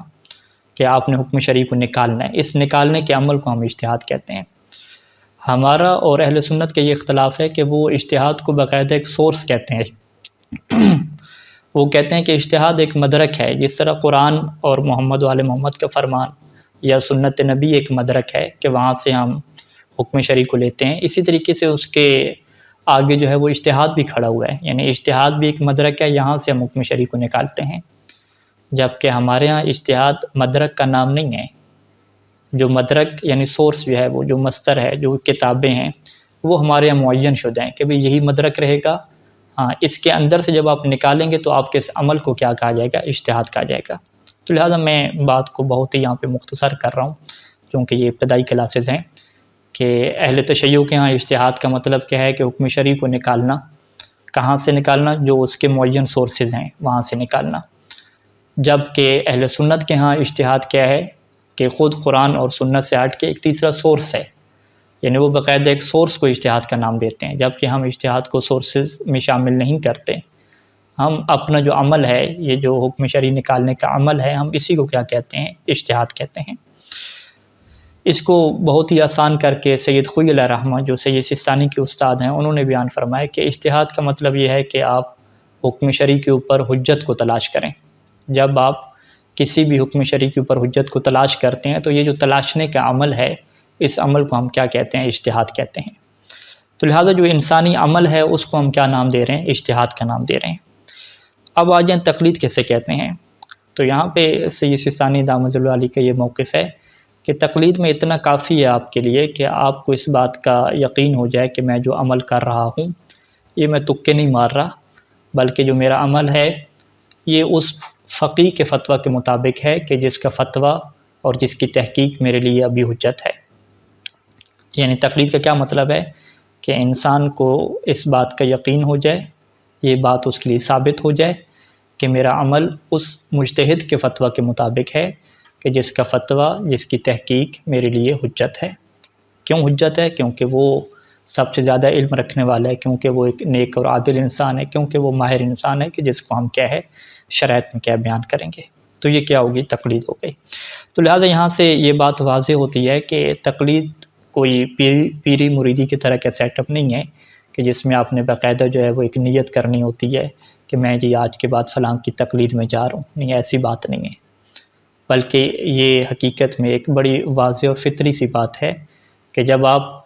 کہ آپ نے حکم شرعی کو نکالنا ہے، اس نکالنے کے عمل کو ہم اجتہاد کہتے ہیں۔ ہمارا اور اہل سنت کا یہ اختلاف ہے کہ وہ اجتہاد کو باقاعدہ ایک سورس کہتے ہیں۔ وہ کہتے ہیں کہ اجتہاد ایک مدرک ہے، جس طرح قرآن اور محمد وآل محمد کا فرمان یا سنت نبی ایک مدرک ہے کہ وہاں سے ہم حکم شرعی کو لیتے ہیں، اسی طریقے سے اس کے آگے جو ہے وہ اجتہاد بھی کھڑا ہوا ہے، یعنی اجتہاد بھی ایک مدرک ہے، یہاں سے ہم حکم شرعی کو نکالتے ہیں۔ جبکہ ہمارے ہاں اجتہاد مدرک کا نام نہیں ہے۔ جو مدرک یعنی سورس جو ہے، وہ جو مصدر ہے، جو کتابیں ہیں، وہ ہمارے یہاں معین شدہ ہیں کہ بھئی یہی مدرک رہے گا۔ ہاں، اس کے اندر سے جب آپ نکالیں گے تو آپ کے اس عمل کو کیا کہا جائے گا؟ اجتہاد کہا جائے گا۔ تو لہٰذا میں بات کو بہت ہی یہاں پہ مختصر کر رہا ہوں، کیونکہ یہ ابتدائی کلاسز ہیں، کہ اہل تشیع کے ہاں اجتہاد کا مطلب کیا ہے کہ حکم شرعی کو نکالنا۔ کہاں سے نکالنا؟ جو اس کے معین سورسز ہیں وہاں سے نکالنا۔ جبکہ اہل سنت کے ہاں اجتہاد کیا ہے کہ خود قرآن اور سنت سے ہٹ کے ایک تیسرا سورس ہے، یعنی وہ باقاعدہ ایک سورس کو اجتہاد کا نام دیتے ہیں، جبکہ ہم اجتہاد کو سورسز میں شامل نہیں کرتے۔ ہم اپنا جو عمل ہے، یہ جو حکم شرعی نکالنے کا عمل ہے، ہم اسی کو کیا کہتے ہیں؟ اجتہاد کہتے ہیں۔ اس کو بہت ہی آسان کر کے سید خوئی علیہ رحمہ، جو سید سستانی کے استاد ہیں، انہوں نے بیان فرمایا کہ اجتہاد کا مطلب یہ ہے کہ آپ حکم شرعی کے اوپر حجت کو تلاش کریں۔ جب آپ کسی بھی حکم شرعی کے اوپر حجت کو تلاش کرتے ہیں تو یہ جو تلاشنے کا عمل ہے، اس عمل کو ہم کیا کہتے ہیں؟ اجتہاد کہتے ہیں۔ تو لہٰذا جو انسانی عمل ہے اس کو ہم کیا نام دے رہے ہیں؟ اجتہاد کا نام دے رہے ہیں۔ اب آ جائیں تقلید کیسے کہتے ہیں۔ تو یہاں پہ سید سستانی دامت اللہ علیہ کا یہ موقف ہے کہ تقلید میں اتنا کافی ہے آپ کے لیے کہ آپ کو اس بات کا یقین ہو جائے کہ میں جو عمل کر رہا ہوں یہ میں تکے نہیں مار رہا، بلکہ جو میرا عمل ہے یہ اس فقیہ کے فتویٰ کے مطابق ہے کہ جس کا فتویٰ اور جس کی تحقیق میرے لیے ابھی حجت ہے۔ یعنی تقلید کا کیا مطلب ہے؟ کہ انسان کو اس بات کا یقین ہو جائے، یہ بات اس کے لیے ثابت ہو جائے کہ میرا عمل اس مجتہد کے فتویٰ کے مطابق ہے کہ جس کا فتویٰ، جس کی تحقیق میرے لیے حجت ہے۔ کیوں حجت ہے؟ کیونکہ وہ سب سے زیادہ علم رکھنے والا ہے، کیونکہ وہ ایک نیک اور عادل انسان ہے، کیونکہ وہ ماہر انسان ہے کہ جس کو ہم کیا ہے شرائط میں کیا بیان کریں گے۔ تو یہ کیا ہوگی؟ تقلید ہو گئی۔ تو لہٰذا یہاں سے یہ بات واضح ہوتی ہے کہ تقلید کوئی پیری مریدی کی طرح کا سیٹ اپ نہیں ہے کہ جس میں آپ نے باقاعدہ جو ہے وہ ایک نیت کرنی ہوتی ہے کہ میں جی آج کے بعد فلاں کی تقلید میں جا رہا ہوں۔ نہیں، ایسی بات نہیں ہے، بلکہ یہ حقیقت میں ایک بڑی واضح اور فطری سی بات ہے کہ جب آپ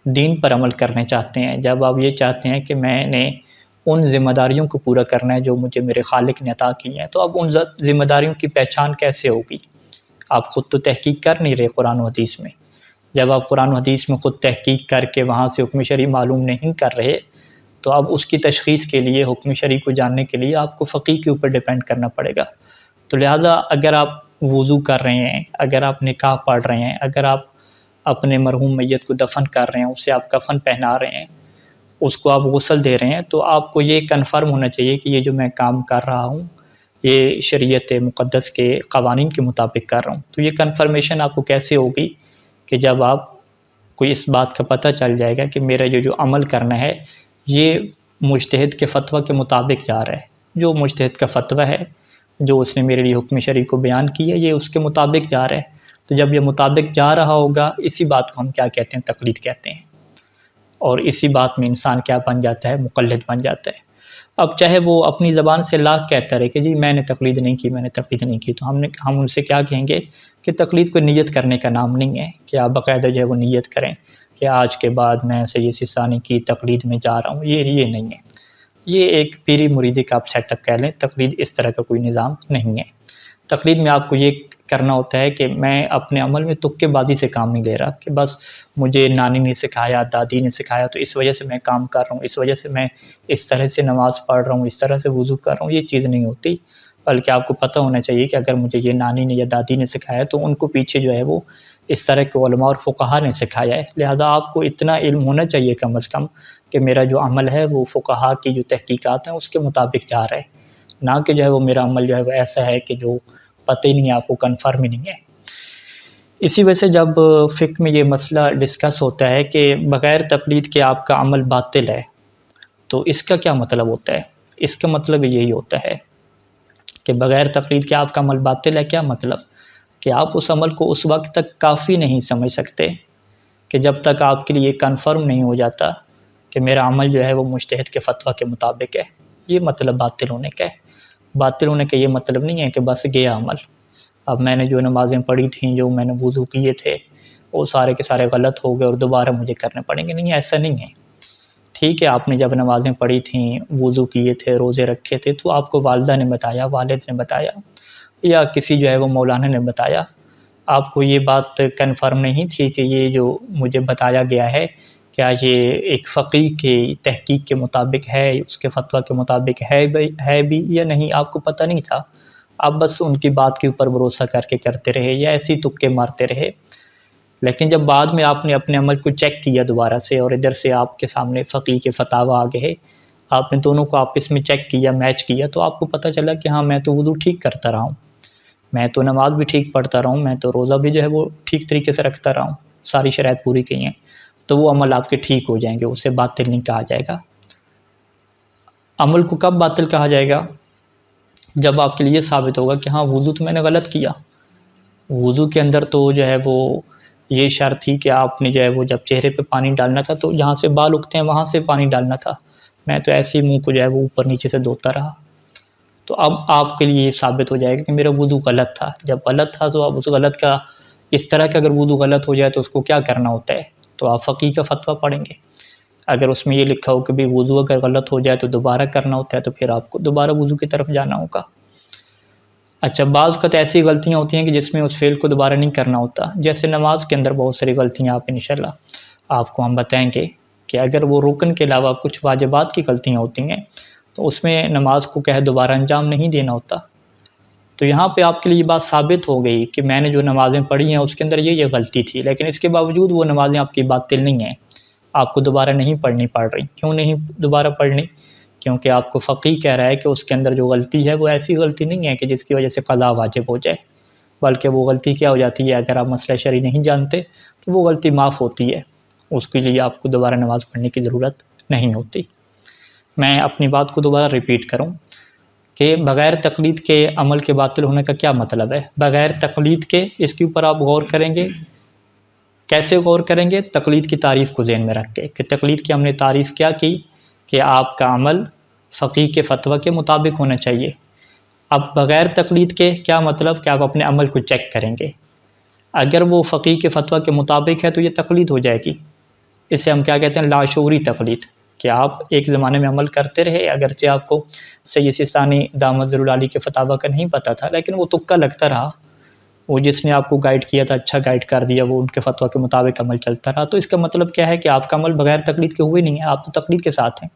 دین پر عمل کرنے چاہتے ہیں، جب آپ یہ چاہتے ہیں کہ میں نے ان ذمہ داریوں کو پورا کرنا ہے جو مجھے میرے خالق نے عطا کی ہیں، تو اب ان ذمہ داریوں کی پہچان کیسے ہوگی؟ آپ خود تو تحقیق کر نہیں رہے قرآن و حدیث میں۔ جب آپ قرآن و حدیث میں خود تحقیق کر کے وہاں سے حکم شرعی معلوم نہیں کر رہے، تو اب اس کی تشخیص کے لیے، حکم شرعی کو جاننے کے لیے آپ کو فقیہ کے اوپر ڈیپینڈ کرنا پڑے گا۔ تو لہٰذا اگر آپ وضو کر رہے ہیں، اگر آپ نکاح پڑھ رہے ہیں، اگر آپ اپنے مرحوم میت کو دفن کر رہے ہیں، اسے آپ کفن پہنا رہے ہیں، اس کو آپ غسل دے رہے ہیں، تو آپ کو یہ کنفرم ہونا چاہیے کہ یہ جو میں کام کر رہا ہوں یہ شریعت مقدس کے قوانین کے مطابق کر رہا ہوں۔ تو یہ کنفرمیشن آپ کو کیسے ہوگی؟ کہ جب آپ کو اس بات کا پتہ چل جائے گا کہ میرا یہ جو عمل کرنا ہے یہ مجتہد کے فتویٰ کے مطابق جا رہا ہے، جو مجتہد کا فتویٰ ہے، جو اس نے میرے لیے حکم شرعی کو بیان کی ہے، یہ اس کے مطابق جا رہا ہے۔ تو جب یہ مطابق جا رہا ہوگا، اسی بات کو ہم کیا کہتے ہیں؟ تقلید کہتے ہیں۔ اور اسی بات میں انسان کیا بن جاتا ہے؟ مقلد بن جاتا ہے۔ اب چاہے وہ اپنی زبان سے لاکھ کہتا رہے کہ جی میں نے تقلید نہیں کی، میں نے تقلید نہیں کی، تو ہم ان سے کیا کہیں گے کہ تقلید کو نیت کرنے کا نام نہیں ہے کہ آپ باقاعدہ جو ہے وہ نیت کریں کہ آج کے بعد میں سید سیستانی کی تقلید میں جا رہا ہوں، یہ نہیں ہے۔ یہ ایک پیری مریدی کا آپ سیٹ اپ کہہ لیں، تقلید اس طرح کا کوئی نظام نہیں ہے۔ تقلید میں آپ کو یہ کرنا ہوتا ہے کہ میں اپنے عمل میں تکے بازی سے کام نہیں لے رہا کہ بس مجھے نانی نے سکھایا، دادی نے سکھایا تو اس وجہ سے میں کام کر رہا ہوں، اس وجہ سے میں اس طرح سے نماز پڑھ رہا ہوں، اس طرح سے وضو کر رہا ہوں، یہ چیز نہیں ہوتی۔ بلکہ آپ کو پتہ ہونا چاہیے کہ اگر مجھے یہ نانی نے یا دادی نے سکھایا تو ان کو پیچھے جو ہے وہ اس طرح کے علماء اور فقہا نے سکھایا ہے، لہذا آپ کو اتنا علم ہونا چاہیے کم از کم کہ میرا جو عمل ہے وہ فقہا کی جو تحقیقات ہیں اس کے مطابق جا رہا ہے، نہ کہ جو ہے وہ میرا عمل جو ہے وہ ایسا ہے کہ جو پتہ ہی نہیں ہے، آپ کو کنفرم ہی نہیں ہے۔ اسی وجہ سے جب فقہ میں یہ مسئلہ ڈسکس ہوتا ہے کہ بغیر تقلید کے آپ کا عمل باطل ہے، تو اس کا کیا مطلب ہوتا ہے؟ اس کا مطلب یہی ہوتا ہے کہ بغیر تقلید کے آپ کا عمل باطل ہے۔ کیا مطلب؟ کہ آپ اس عمل کو اس وقت تک کافی نہیں سمجھ سکتے کہ جب تک آپ کے لیے کنفرم نہیں ہو جاتا کہ میرا عمل جو ہے وہ مجتہد کے فتویٰ کے مطابق ہے۔ یہ مطلب باطل ہونے کا ہے۔ باطل ہونے کا یہ مطلب نہیں ہے کہ بس گیا عمل، اب میں نے جو نمازیں پڑھی تھیں، جو میں نے وضو کیے تھے، وہ سارے کے سارے غلط ہو گئے اور دوبارہ مجھے کرنے پڑیں گے۔ نہیں، ایسا نہیں ہے۔ ٹھیک ہے، آپ نے جب نمازیں پڑھی تھیں، وضو کیے تھے، روزے رکھے تھے، تو آپ کو والدہ نے بتایا، والد نے بتایا، یا کسی جو ہے وہ مولانا نے بتایا، آپ کو یہ بات کنفرم نہیں تھی کہ یہ جو مجھے بتایا گیا ہے کیا یہ ایک فقیہ کی تحقیق کے مطابق ہے، اس کے فتویٰ کے مطابق ہے بھی یا نہیں، آپ کو پتہ نہیں تھا۔ آپ بس ان کی بات کے اوپر بھروسہ کر کے کرتے رہے یا ایسی تکے مارتے رہے۔ لیکن جب بعد میں آپ نے اپنے عمل کو چیک کیا دوبارہ سے، اور ادھر سے آپ کے سامنے فقیہ کے فتاویٰ آ گئے، آپ نے دونوں کو آپس میں چیک کیا، میچ کیا، تو آپ کو پتہ چلا کہ ہاں میں تو وضو ٹھیک کرتا رہا ہوں، میں تو نماز بھی ٹھیک پڑھتا رہا ہوں، میں تو روزہ بھی جو ہے وہ ٹھیک طریقے سے رکھتا رہا ہوں، ساری شرائط پوری کی ہیں، تو وہ عمل آپ کے ٹھیک ہو جائیں گے، اسے باطل نہیں کہا جائے گا۔ عمل کو کب باطل کہا جائے گا؟ جب آپ کے لیے ثابت ہوگا کہ ہاں وضو تو میں نے غلط کیا، وضو کے اندر تو جو ہے وہ یہ شرط تھی کہ آپ نے جو ہے وہ جب چہرے پہ پانی ڈالنا تھا تو جہاں سے بال اگتے ہیں وہاں سے پانی ڈالنا تھا، میں تو ایسے ہی منہ کو جو ہے وہ اوپر نیچے سے دھوتا رہا، تو اب آپ کے لیے یہ ثابت ہو جائے گا کہ میرا وضو غلط تھا۔ جب غلط تھا تو آپ اس غلط کا، اس طرح کا اگر وضو غلط ہو جائے تو اس کو کیا کرنا ہوتا ہے؟ تو آپ فقیہ کا فتویٰ پڑھیں گے۔ اگر اس میں یہ لکھا ہو کہ بھی وضو اگر غلط ہو جائے تو دوبارہ کرنا ہوتا ہے، تو پھر آپ کو دوبارہ وضو کی طرف جانا ہوگا۔ اچھا، بعض اوقات ایسی غلطیاں ہوتی ہیں کہ جس میں اس فعل کو دوبارہ نہیں کرنا ہوتا، جیسے نماز کے اندر بہت ساری غلطیاں آپ انشاءاللہ آپ کو ہم بتائیں گے کہ اگر وہ رکن کے علاوہ کچھ واجبات کی غلطیاں ہوتی ہیں تو اس میں نماز کو کہے دوبارہ انجام نہیں دینا ہوتا۔ تو یہاں پہ آپ کے لیے یہ بات ثابت ہو گئی کہ میں نے جو نمازیں پڑھی ہیں اس کے اندر یہ غلطی تھی، لیکن اس کے باوجود وہ نمازیں آپ کی باطل نہیں ہیں، آپ کو دوبارہ نہیں پڑھنی پڑ رہی۔ کیوں نہیں دوبارہ پڑھنی؟ کیونکہ آپ کو فقیہ کہہ رہا ہے کہ اس کے اندر جو غلطی ہے وہ ایسی غلطی نہیں ہے کہ جس کی وجہ سے قضا واجب ہو جائے، بلکہ وہ غلطی کیا ہو جاتی ہے، اگر آپ مسئلہ شرعی نہیں جانتے تو وہ غلطی معاف ہوتی ہے، اس کے لیے آپ کو دوبارہ نماز پڑھنے کی ضرورت نہیں ہوتی۔ میں اپنی بات کو دوبارہ ریپیٹ کروں کہ بغیر تقلید کے عمل کے باطل ہونے کا کیا مطلب ہے؟ بغیر تقلید کے، اس کے اوپر آپ غور کریں گے۔ کیسے غور کریں گے؟ تقلید کی تعریف کو ذہن میں رکھ کے کہ تقلید کی ہم نے تعریف کیا کی کہ آپ کا عمل فقیہ کے فتویٰ کے مطابق ہونا چاہیے۔ اب بغیر تقلید کے کیا مطلب؟ کہ آپ اپنے عمل کو چیک کریں گے، اگر وہ فقیہ کے فتویٰ کے مطابق ہے تو یہ تقلید ہو جائے گی۔ اسے ہم کیا کہتے ہیں؟ لاشعوری تقلید، کہ آپ ایک زمانے میں عمل کرتے رہے، اگرچہ آپ کو سید سیستانی دامت ظلالعلی کے فتاویٰ کا نہیں پتہ تھا، لیکن وہ تکا لگتا رہا، وہ جس نے آپ کو گائیڈ کیا تھا اچھا گائیڈ کر دیا، وہ ان کے فتویٰ کے مطابق عمل چلتا رہا، تو اس کا مطلب کیا ہے کہ آپ کا عمل بغیر تقلید کے ہوئے نہیں ہے، آپ تو تقلید کے ساتھ ہیں۔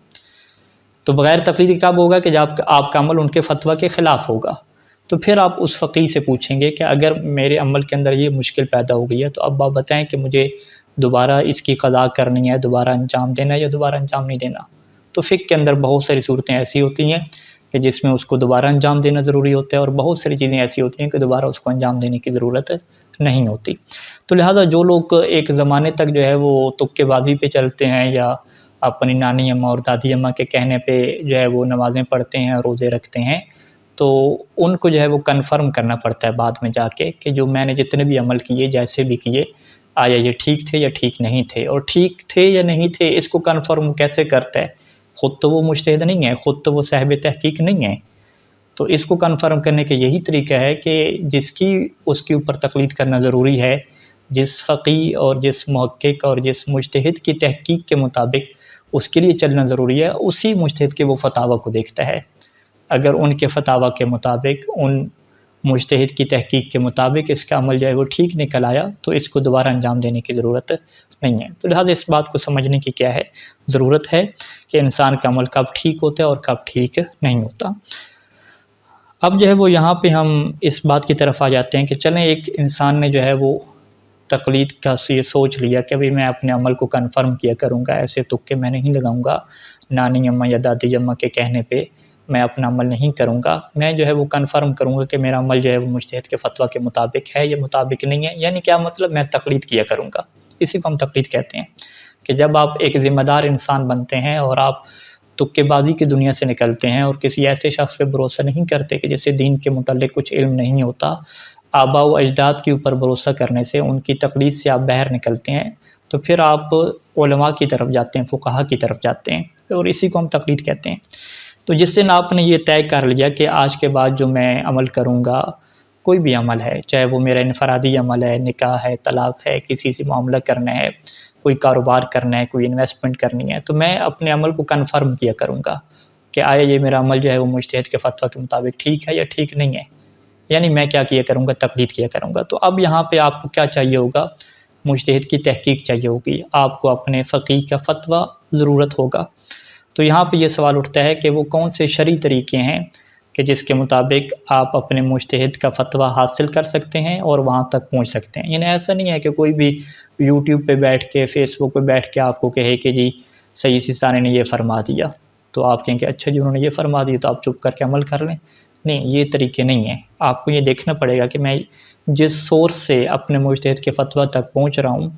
تو بغیر تقلید کب ہوگا؟ کہ جب آپ کا عمل ان کے فتویٰ کے خلاف ہوگا، تو پھر آپ اس فقیہ سے پوچھیں گے کہ اگر میرے عمل کے اندر یہ مشکل پیدا ہو گئی ہے تو اب آپ بتائیں کہ مجھے دوبارہ اس کی قضا کرنی ہے، دوبارہ انجام دینا ہے یا دوبارہ انجام نہیں دینا۔ تو فقہ کے اندر بہت ساری صورتیں ایسی ہوتی ہیں کہ جس میں اس کو دوبارہ انجام دینا ضروری ہوتا ہے، اور بہت ساری چیزیں ایسی ہوتی ہیں کہ دوبارہ اس کو انجام دینے کی ضرورت نہیں ہوتی۔ تو لہٰذا جو لوگ ایک زمانے تک جو ہے وہ تکے بازی پہ چلتے ہیں یا اپنی نانی اماں اور دادی اماں کے کہنے پہ جو ہے وہ نمازیں پڑھتے ہیں، روزے رکھتے ہیں، تو ان کو جو ہے وہ کنفرم کرنا پڑتا ہے بعد میں جا کے کہ جو میں نے جتنے بھی عمل کیے، جیسے بھی کیے، آیا یہ ٹھیک تھے یا ٹھیک نہیں تھے، اور ٹھیک تھے یا نہیں تھے اس کو کنفرم کیسے کرتا ہے؟ خود تو وہ مجتہد نہیں ہے، خود تو وہ صاحب تحقیق نہیں ہے۔ تو اس کو کنفرم کرنے کا یہی طریقہ ہے کہ جس کی اس کے اوپر تقلید کرنا ضروری ہے، جس فقی اور جس محقق اور جس مجتہد کی تحقیق کے مطابق اس کے لیے چلنا ضروری ہے، اسی مجتہد کے وہ فتاویٰ کو دیکھتا ہے۔ اگر ان کے فتاویٰ کے مطابق، ان مجتہد کی تحقیق کے مطابق اس کا عمل جو ہے وہ ٹھیک نکل آیا تو اس کو دوبارہ انجام دینے کی ضرورت نہیں ہے۔ تو لہٰذا اس بات کو سمجھنے کی کیا ہے ضرورت ہے کہ انسان کا عمل کب ٹھیک ہوتا ہے اور کب ٹھیک نہیں ہوتا۔ اب جو ہے وہ یہاں پہ ہم اس بات کی طرف آ جاتے ہیں کہ چلیں ایک انسان نے جو ہے وہ تقلید کا یہ سوچ لیا کہ ابھی میں اپنے عمل کو کنفرم کیا کروں گا، ایسے تکے میں نہیں لگاؤں گا، نانی اماں یا دادی اماں کے کہنے پہ میں اپنا عمل نہیں کروں گا، میں جو ہے وہ کنفرم کروں گا کہ میرا عمل جو ہے وہ مجتہد کے فتویٰ کے مطابق ہے یا مطابق نہیں ہے۔ یعنی کیا مطلب، میں تقلید کیا کروں گا، اسی کو ہم تقلید کہتے ہیں کہ جب آپ ایک ذمہ دار انسان بنتے ہیں اور آپ تکے بازی کی دنیا سے نکلتے ہیں اور کسی ایسے شخص پہ بھروسہ نہیں کرتے کہ جسے دین کے متعلق کچھ علم نہیں ہوتا، آباء و اجداد کے اوپر بھروسہ کرنے سے، ان کی تقلید سے آپ باہر نکلتے ہیں، تو پھر آپ علماء کی طرف جاتے ہیں، فقہا کی طرف جاتے ہیں، اور اسی کو ہم تقلید کہتے ہیں۔ تو جس دن آپ نے یہ طے کر لیا کہ آج کے بعد جو میں عمل کروں گا، کوئی بھی عمل ہے، چاہے وہ میرا انفرادی عمل ہے، نکاح ہے، طلاق ہے، کسی سے معاملہ کرنا ہے، کوئی کاروبار کرنا ہے، کوئی انویسٹمنٹ کرنی ہے، تو میں اپنے عمل کو کنفرم کیا کروں گا کہ آیا یہ میرا عمل جو ہے وہ مجتہد کے فتویٰ کے مطابق ٹھیک ہے یا ٹھیک نہیں ہے۔ یعنی میں کیا کیا کروں گا، تقلید کیا کروں گا۔ تو اب یہاں پہ آپ کو کیا چاہیے ہوگا، مجتہد کی تحقیق چاہیے ہوگی، آپ کو اپنے فقیہ کا فتویٰ ضرورت ہوگا۔ تو یہاں پہ یہ سوال اٹھتا ہے کہ وہ کون سے شرعی طریقے ہیں کہ جس کے مطابق آپ اپنے مجتہد کا فتویٰ حاصل کر سکتے ہیں اور وہاں تک پہنچ سکتے ہیں۔ یعنی ایسا نہیں ہے کہ کوئی بھی یوٹیوب پہ بیٹھ کے، فیس بک پہ بیٹھ کے آپ کو کہے کہ جی سید سیستانی نے یہ فرما دیا، تو آپ کہیں کہ اچھا جی انہوں نے یہ فرما دیا تو آپ چپ کر کے عمل کر لیں۔ نہیں، یہ طریقے نہیں ہیں۔ آپ کو یہ دیکھنا پڑے گا کہ میں جس سورس سے اپنے مجتہد کے فتویٰ تک پہنچ رہا ہوں،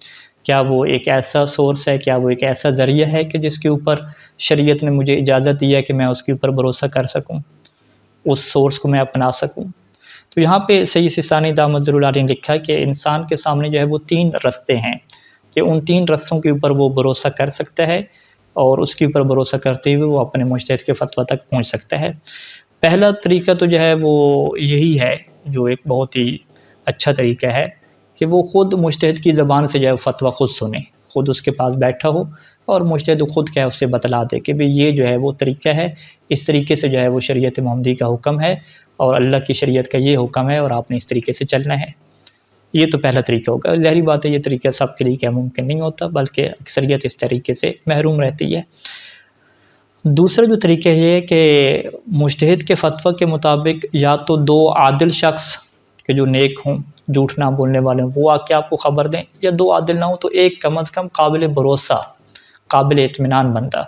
کیا وہ ایک ایسا سورس ہے، کیا وہ ایک ایسا ذریعہ ہے کہ جس کے اوپر شریعت نے مجھے اجازت دی ہے کہ میں اس کے اوپر بھروسہ کر سکوں، اس سورس کو میں اپنا سکوں۔ تو یہاں پہ سید سیستانی دامت العالیہ نے لکھا کہ انسان کے سامنے جو ہے وہ 3 رستے ہیں کہ ان 3 رستوں کے اوپر وہ بھروسہ کر سکتا ہے اور اس کے اوپر بھروسہ کرتے ہوئے وہ اپنے مجتہد کے فتویٰ تک پہنچ سکتا ہے۔ پہلا طریقہ تو جو ہے وہ یہی ہے، جو ایک بہت ہی اچھا طریقہ ہے کہ وہ خود مجتہد کی زبان سے جو ہے فتویٰ خود سنے، خود اس کے پاس بیٹھا ہو اور مجتہد خود کیا اسے بتلا دے کہ بھئی یہ جو ہے وہ طریقہ ہے، اس طریقے سے جو ہے وہ شریعت محمدی کا حکم ہے اور اللہ کی شریعت کا یہ حکم ہے اور آپ نے اس طریقے سے چلنا ہے۔ یہ تو پہلا طریقہ ہوگا۔ ظاہری بات ہے یہ طریقہ سب کے لیے کیا ممکن نہیں ہوتا، بلکہ اکثریت اس طریقے سے محروم رہتی ہے۔ دوسرا جو طریقہ یہ ہے کہ مجتہد کے فتویٰ کے مطابق یا تو 2 عادل شخص کہ جو نیک ہوں، جھوٹ نہ بولنے والے ہوں، وہ آ کے آپ کو خبر دیں، یا 2 عادل نہ ہوں تو ایک کم از کم قابل بھروسہ، قابل اطمینان بندہ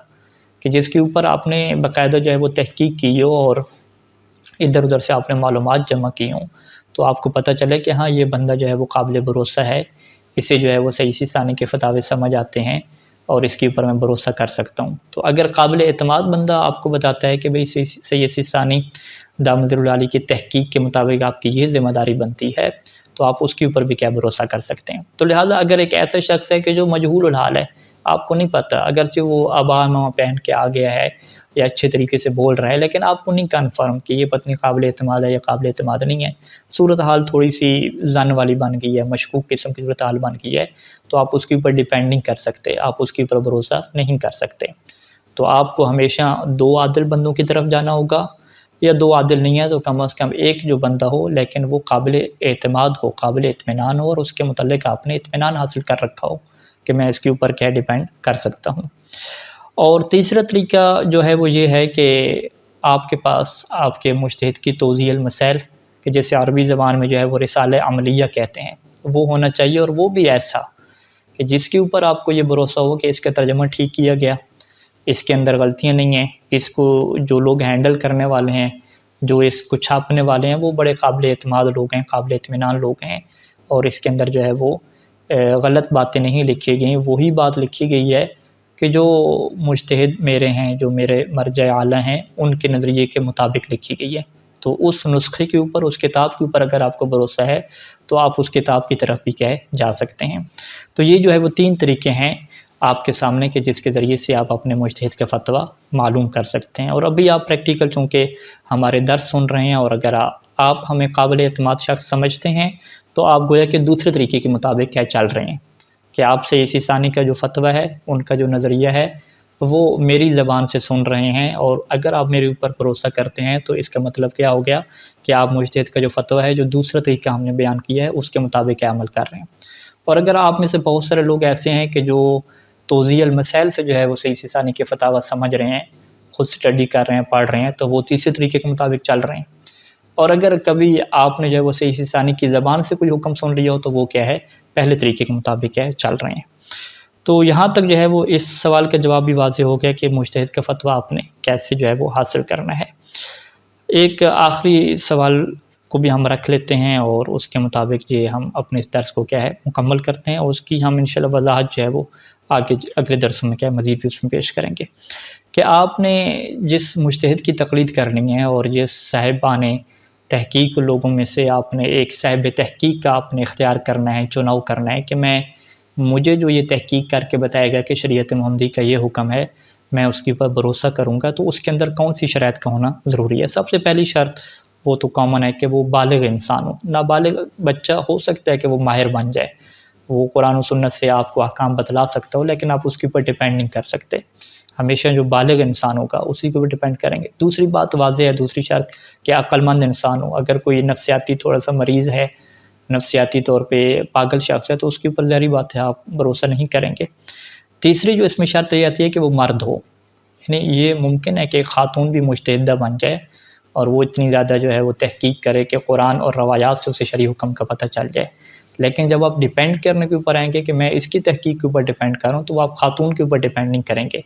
کہ جس کے اوپر آپ نے باقاعدہ جو ہے وہ تحقیق کی ہو اور ادھر ادھر سے آپ نے معلومات جمع کی ہوں، تو آپ کو پتہ چلے کہ ہاں یہ بندہ جو ہے وہ قابل بھروسہ ہے، اسے جو ہے وہ سید سیستانی کے فتاوے سمجھ آتے ہیں اور اس کے اوپر میں بھروسہ کر سکتا ہوں۔ تو اگر قابل اعتماد بندہ آپ کو بتاتا ہے کہ بھئی سید سیستانی دامت العالیہ کی تحقیق کے مطابق آپ کی یہ ذمہ داری بنتی ہے، تو آپ اس کے اوپر بھی کیا بھروسہ کر سکتے ہیں۔ تو لہٰذا اگر ایک ایسا شخص ہے کہ جو مجہول الحال ہے، آپ کو نہیں پتہ، اگرچہ وہ عبا امامہ پہن کے آ گیا ہے یا اچھے طریقے سے بول رہا ہے، لیکن آپ کو نہیں کنفرم کہ یہ پتنی قابل اعتماد ہے یا قابل اعتماد نہیں ہے، صورتحال تھوڑی سی ظن والی بن گئی ہے، مشکوک قسم کی صورتحال بن گئی ہے، تو آپ اس کے اوپر ڈیپینڈ نہیں کر سکتے، آپ اس کے اوپر بھروسہ نہیں کر سکتے۔ تو آپ کو ہمیشہ 2 عادل بندوں کی طرف جانا ہوگا، یا 2 عادل نہیں ہے تو کم از کم ایک جو بندہ ہو لیکن وہ قابل اعتماد ہو، قابل اطمینان ہو اور اس کے متعلق آپ نے اطمینان حاصل کر رکھا ہو کہ میں اس کے اوپر کیا ڈیپینڈ کر سکتا ہوں۔ اور تیسرا طریقہ جو ہے وہ یہ ہے کہ آپ کے پاس آپ کے مجتہد کی توضیح المسائل کہ جیسے عربی زبان میں جو ہے وہ رسالہ عملیہ کہتے ہیں، وہ ہونا چاہیے، اور وہ بھی ایسا کہ جس کے اوپر آپ کو یہ بھروسہ ہو کہ اس کا ترجمہ ٹھیک کیا گیا، اس کے اندر غلطیاں نہیں ہیں، اس کو جو لوگ ہینڈل کرنے والے ہیں، جو اس کو چھاپنے والے ہیں، وہ بڑے قابل اعتماد لوگ ہیں، قابل اطمینان لوگ ہیں، اور اس کے اندر جو ہے وہ غلط باتیں نہیں لکھی گئی، وہی بات لکھی گئی ہے کہ جو مجتہد میرے ہیں، جو میرے مرجع اعلیٰ ہیں، ان کے نظریے کے مطابق لکھی گئی ہے۔ تو اس نسخے کے اوپر، اس کتاب کے اوپر اگر آپ کو بھروسہ ہے تو آپ اس کتاب کی طرف بھی کیا ہے جا سکتے ہیں۔ تو یہ جو ہے وہ 3 طریقے ہیں آپ کے سامنے کہ جس کے ذریعے سے آپ اپنے مجتہد کا فتویٰ معلوم کر سکتے ہیں۔ اور ابھی آپ پریکٹیکل چونکہ ہمارے درس سن رہے ہیں، اور اگر آپ ہمیں قابل اعتماد شخص سمجھتے ہیں تو آپ گویا کہ دوسرے طریقے کے مطابق کیا چل رہے ہیں کہ آپ سیسی ثانی کا جو فتویٰ ہے، ان کا جو نظریہ ہے، وہ میری زبان سے سن رہے ہیں، اور اگر آپ میرے اوپر بھروسہ کرتے ہیں تو اس کا مطلب کیا ہو گیا کہ آپ مجتہد کا جو فتویٰ ہے، جو دوسرا طریقہ ہم نے بیان کیا ہے، اس کے مطابق عمل کر رہے ہیں۔ اور اگر آپ میں سے بہت سارے لوگ ایسے ہیں کہ جو توضیح المسائل سے جو ہے وہ سیسی ثانی کے فتاویٰ سمجھ رہے ہیں، خود اسٹڈی کر رہے ہیں، پڑھ رہے ہیں، تو وہ تیسرے طریقے کے مطابق چل رہے ہیں۔ اور اگر کبھی آپ نے جو ہے وہ سیسی ثانی کی زبان سے کوئی حکم سن لیا ہو تو وہ کیا ہے، پہلے طریقے کے مطابق ہے چل رہے ہیں۔ تو یہاں تک جو ہے وہ اس سوال کا جواب بھی واضح ہو گیا کہ مجتہد کا فتویٰ آپ نے کیسے جو ہے وہ حاصل کرنا ہے۔ ایک آخری سوال کو بھی ہم رکھ لیتے ہیں، اور اس کے مطابق یہ ہم اپنے اس درس کو کیا ہے مکمل کرتے ہیں، اور اس کی ہم انشاءاللہ وضاحت جو ہے وہ آگے اگلے درسوں میں کیا ہے مزید بھی اس میں پیش کریں گے کہ آپ نے جس مجتہد کی تقلید کرنی ہے اور جس صاحبان تحقیق لوگوں میں سے آپ نے ایک صاحب تحقیق کا آپ نے اختیار کرنا ہے، چناؤ کرنا ہے کہ مجھے جو یہ تحقیق کر کے بتائے گا کہ شریعت محمدی کا یہ حکم ہے، میں اس کے اوپر بھروسہ کروں گا، تو اس کے اندر کون سی شرائط کا ہونا ضروری ہے۔ سب سے پہلی شرط وہ تو کامن ہے کہ وہ بالغ انسان ہو۔ نابالغ بچہ ہو سکتا ہے کہ وہ ماہر بن جائے، وہ قرآن و سنت سے آپ کو احکام بتلا سکتا ہو، لیکن آپ اس کے اوپر ڈیپینڈ نہیں کر سکتے۔ ہمیشہ جو بالغ انسان ہوگا اسی کے اوپر ڈیپینڈ کریں گے۔ دوسری بات واضح ہے، دوسری شرط کہ عقل مند انسان ہو۔ اگر کوئی نفسیاتی تھوڑا سا مریض ہے، نفسیاتی طور پہ پاگل شخص ہے، تو اس کے اوپر ظاہری بات ہے آپ بھروسہ نہیں کریں گے۔ تیسری جو اس میں شرط یہ آتی ہے کہ وہ مرد ہو، یعنی یہ ممکن ہے کہ ایک خاتون بھی مجتہدہ بن جائے اور وہ اتنی زیادہ جو ہے وہ تحقیق کرے کہ قرآن اور روایات سے اسے شرعی حکم کا پتہ چل جائے، لیکن جب آپ ڈیپینڈ کرنے کے اوپر آئیں گے کہ میں اس کی تحقیق کے اوپر ڈیپینڈ کر رہا ہوں، تو وہ آپ خاتون کے اوپر ڈیپینڈ نہیں کریں گے،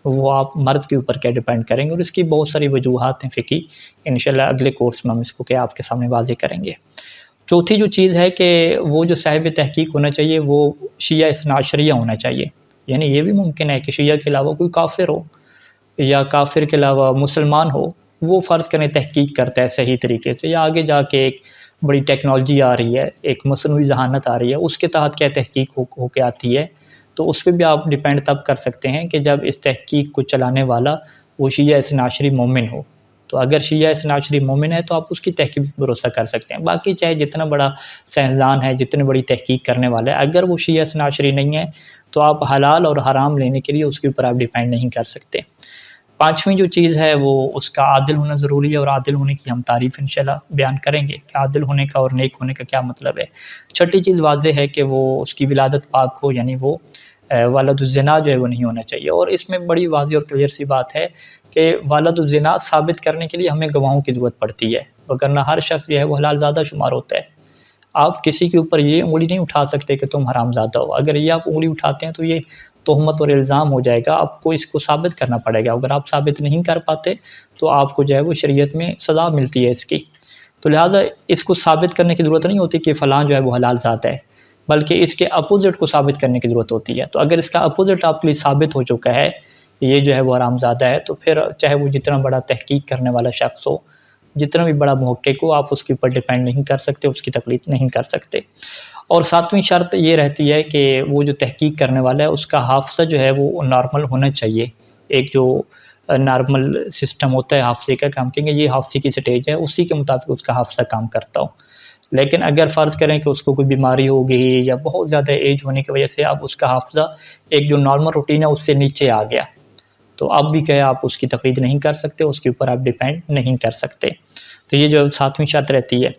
وہ آپ مرد کے اوپر کیا ڈیپینڈ کریں گے، اور اس کی بہت ساری وجوہات ہیں فقہی، انشاءاللہ اگلے کورس میں ہم اس کو کیا آپ کے سامنے واضح کریں گے۔ چوتھی جو چیز ہے کہ وہ جو صاحب تحقیق ہونا چاہیے وہ شیعہ اثنا عشریہ ہونا چاہیے، یعنی یہ بھی ممکن ہے کہ شیعہ کے علاوہ کوئی کافر ہو یا کافر کے علاوہ مسلمان ہو، وہ فرض کریں تحقیق کرتا ہے صحیح طریقے سے، یا آگے جا کے ایک بڑی ٹیکنالوجی آ رہی ہے، ایک مصنوعی ذہانت آ رہی ہے، اس کے تحت کیا تحقیق ہو کے آتی ہے، تو اس پہ بھی آپ ڈیپینڈ تب کر سکتے ہیں کہ جب اس تحقیق کو چلانے والا وہ شیعہ اثنا عشری مومن ہو۔ تو اگر شیعہ اثنا عشری مومن ہے تو آپ اس کی تحقیق پر بھروسہ کر سکتے ہیں۔ باقی چاہے جتنا بڑا سائنسدان ہے، جتنی بڑی تحقیق کرنے والا ہے، اگر وہ شیعہ اثنا عشری نہیں ہے تو آپ حلال اور حرام لینے کے لیے اس کے اوپر آپ ڈیپینڈ نہیں کر سکتے۔ پانچویں جو چیز ہے وہ اس کا عادل ہونا ضروری ہے، اور عادل ہونے کی ہم تعریف انشاءاللہ بیان کریں گے کہ عادل ہونے کا اور نیک ہونے کا کیا مطلب ہے۔ چھٹی چیز واضح ہے کہ وہ اس کی ولادت پاک ہو، یعنی وہ والد الزنا جو ہے وہ نہیں ہونا چاہیے، اور اس میں بڑی واضح اور کلیئر سی بات ہے کہ والد الزنا ثابت کرنے کے لیے ہمیں گواہوں کی ضرورت پڑتی ہے، وگرنہ ہر شخص جو ہے وہ حلال زادہ شمار ہوتا ہے۔ آپ کسی کے اوپر یہ انگلی نہیں اٹھا سکتے کہ تم حرام زادہ ہو، اگر یہ آپ انگلی اٹھاتے ہیں تو یہ تہمت اور الزام ہو جائے گا، آپ کو اس کو ثابت کرنا پڑے گا، اگر آپ ثابت نہیں کر پاتے تو آپ کو جو ہے وہ شریعت میں سزا ملتی ہے اس کی۔ تو لہٰذا اس کو ثابت کرنے کی ضرورت نہیں ہوتی کہ فلاں جو ہے وہ حلال زادہ ہے، بلکہ اس کے اپوزٹ کو ثابت کرنے کی ضرورت ہوتی ہے۔ تو اگر اس کا اپوزٹ آپ کے لیے ثابت ہو چکا ہے، یہ جو ہے وہ حرام زادہ ہے، تو پھر چاہے وہ جتنا بڑا تحقیق کرنے والا شخص ہو، جتنا بھی بڑا محقق ہو، آپ اس کے اوپر ڈیپینڈ نہیں کر سکتے، اس کی تقلید نہیں کر سکتے۔ اور ساتویں شرط یہ رہتی ہے کہ وہ جو تحقیق کرنے والا ہے اس کا حافظہ جو ہے وہ نارمل ہونا چاہیے، ایک جو نارمل سسٹم ہوتا ہے حافظے کا، کہ ہم کہیں گے یہ حافظے کی سٹیج ہے، اسی کے مطابق اس کا حافظہ کام کرتا ہو۔ لیکن اگر فرض کریں کہ اس کو کوئی بیماری ہو گئی یا بہت زیادہ ایج ہونے کی وجہ سے اب اس کا حافظہ ایک جو نارمل روٹین ہے اس سے نیچے آ گیا، تو اب بھی کیا آپ اس کی تقلید نہیں کر سکتے، اس کے اوپر آپ ڈیپینڈ نہیں کر سکتے۔ تو یہ جو ساتویں شرط رہتی ہے۔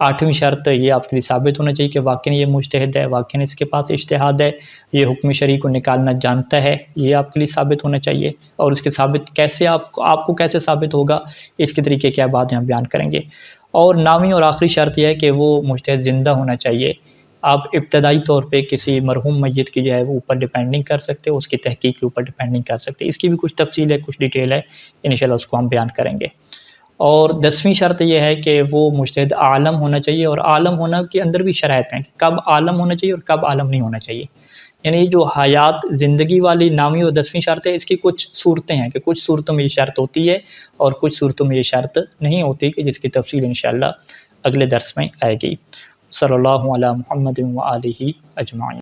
آٹھویں شرط یہ آپ کے لیے ثابت ہونا چاہیے کہ واقعی یہ مجتہد ہے، واقعی اس کے پاس اجتہاد ہے، یہ حکم شرعی کو نکالنا جانتا ہے، یہ آپ کے لیے ثابت ہونا چاہیے۔ اور اس کے ثابت کیسے آپ کو کیسے ثابت ہوگا، اس کے طریقے کیا بات ہم بیان کریں گے۔ اور نویں اور آخری شرط یہ ہے کہ وہ مجتہد زندہ ہونا چاہیے۔ آپ ابتدائی طور پہ کسی مرحوم میت کی جو ہے وہ اوپر ڈیپینڈ نہیں کر سکتے، اس کی تحقیق کے اوپر ڈیپینڈ نہیں کر سکتے، اس کی بھی کچھ تفصیل ہے، کچھ ڈیٹیل ہے، انشاءاللہ اس کو ہم بیان کریں گے۔ اور 10ویں شرط یہ ہے کہ وہ مجتہد عالم ہونا چاہیے، اور عالم ہونا کے اندر بھی شرائط ہیں کہ کب عالم ہونا چاہیے اور کب عالم نہیں ہونا چاہیے۔ یعنی جو حیات زندگی والی 9ویں اور 10ویں شرط ہے، اس کی کچھ صورتیں ہیں کہ کچھ صورتوں میں یہ شرط ہوتی ہے اور کچھ صورتوں میں یہ شرط نہیں ہوتی، کہ جس کی تفصیل انشاءاللہ اگلے درس میں آئے گی۔ صلی اللہ علی محمد و آلہ اجمعین۔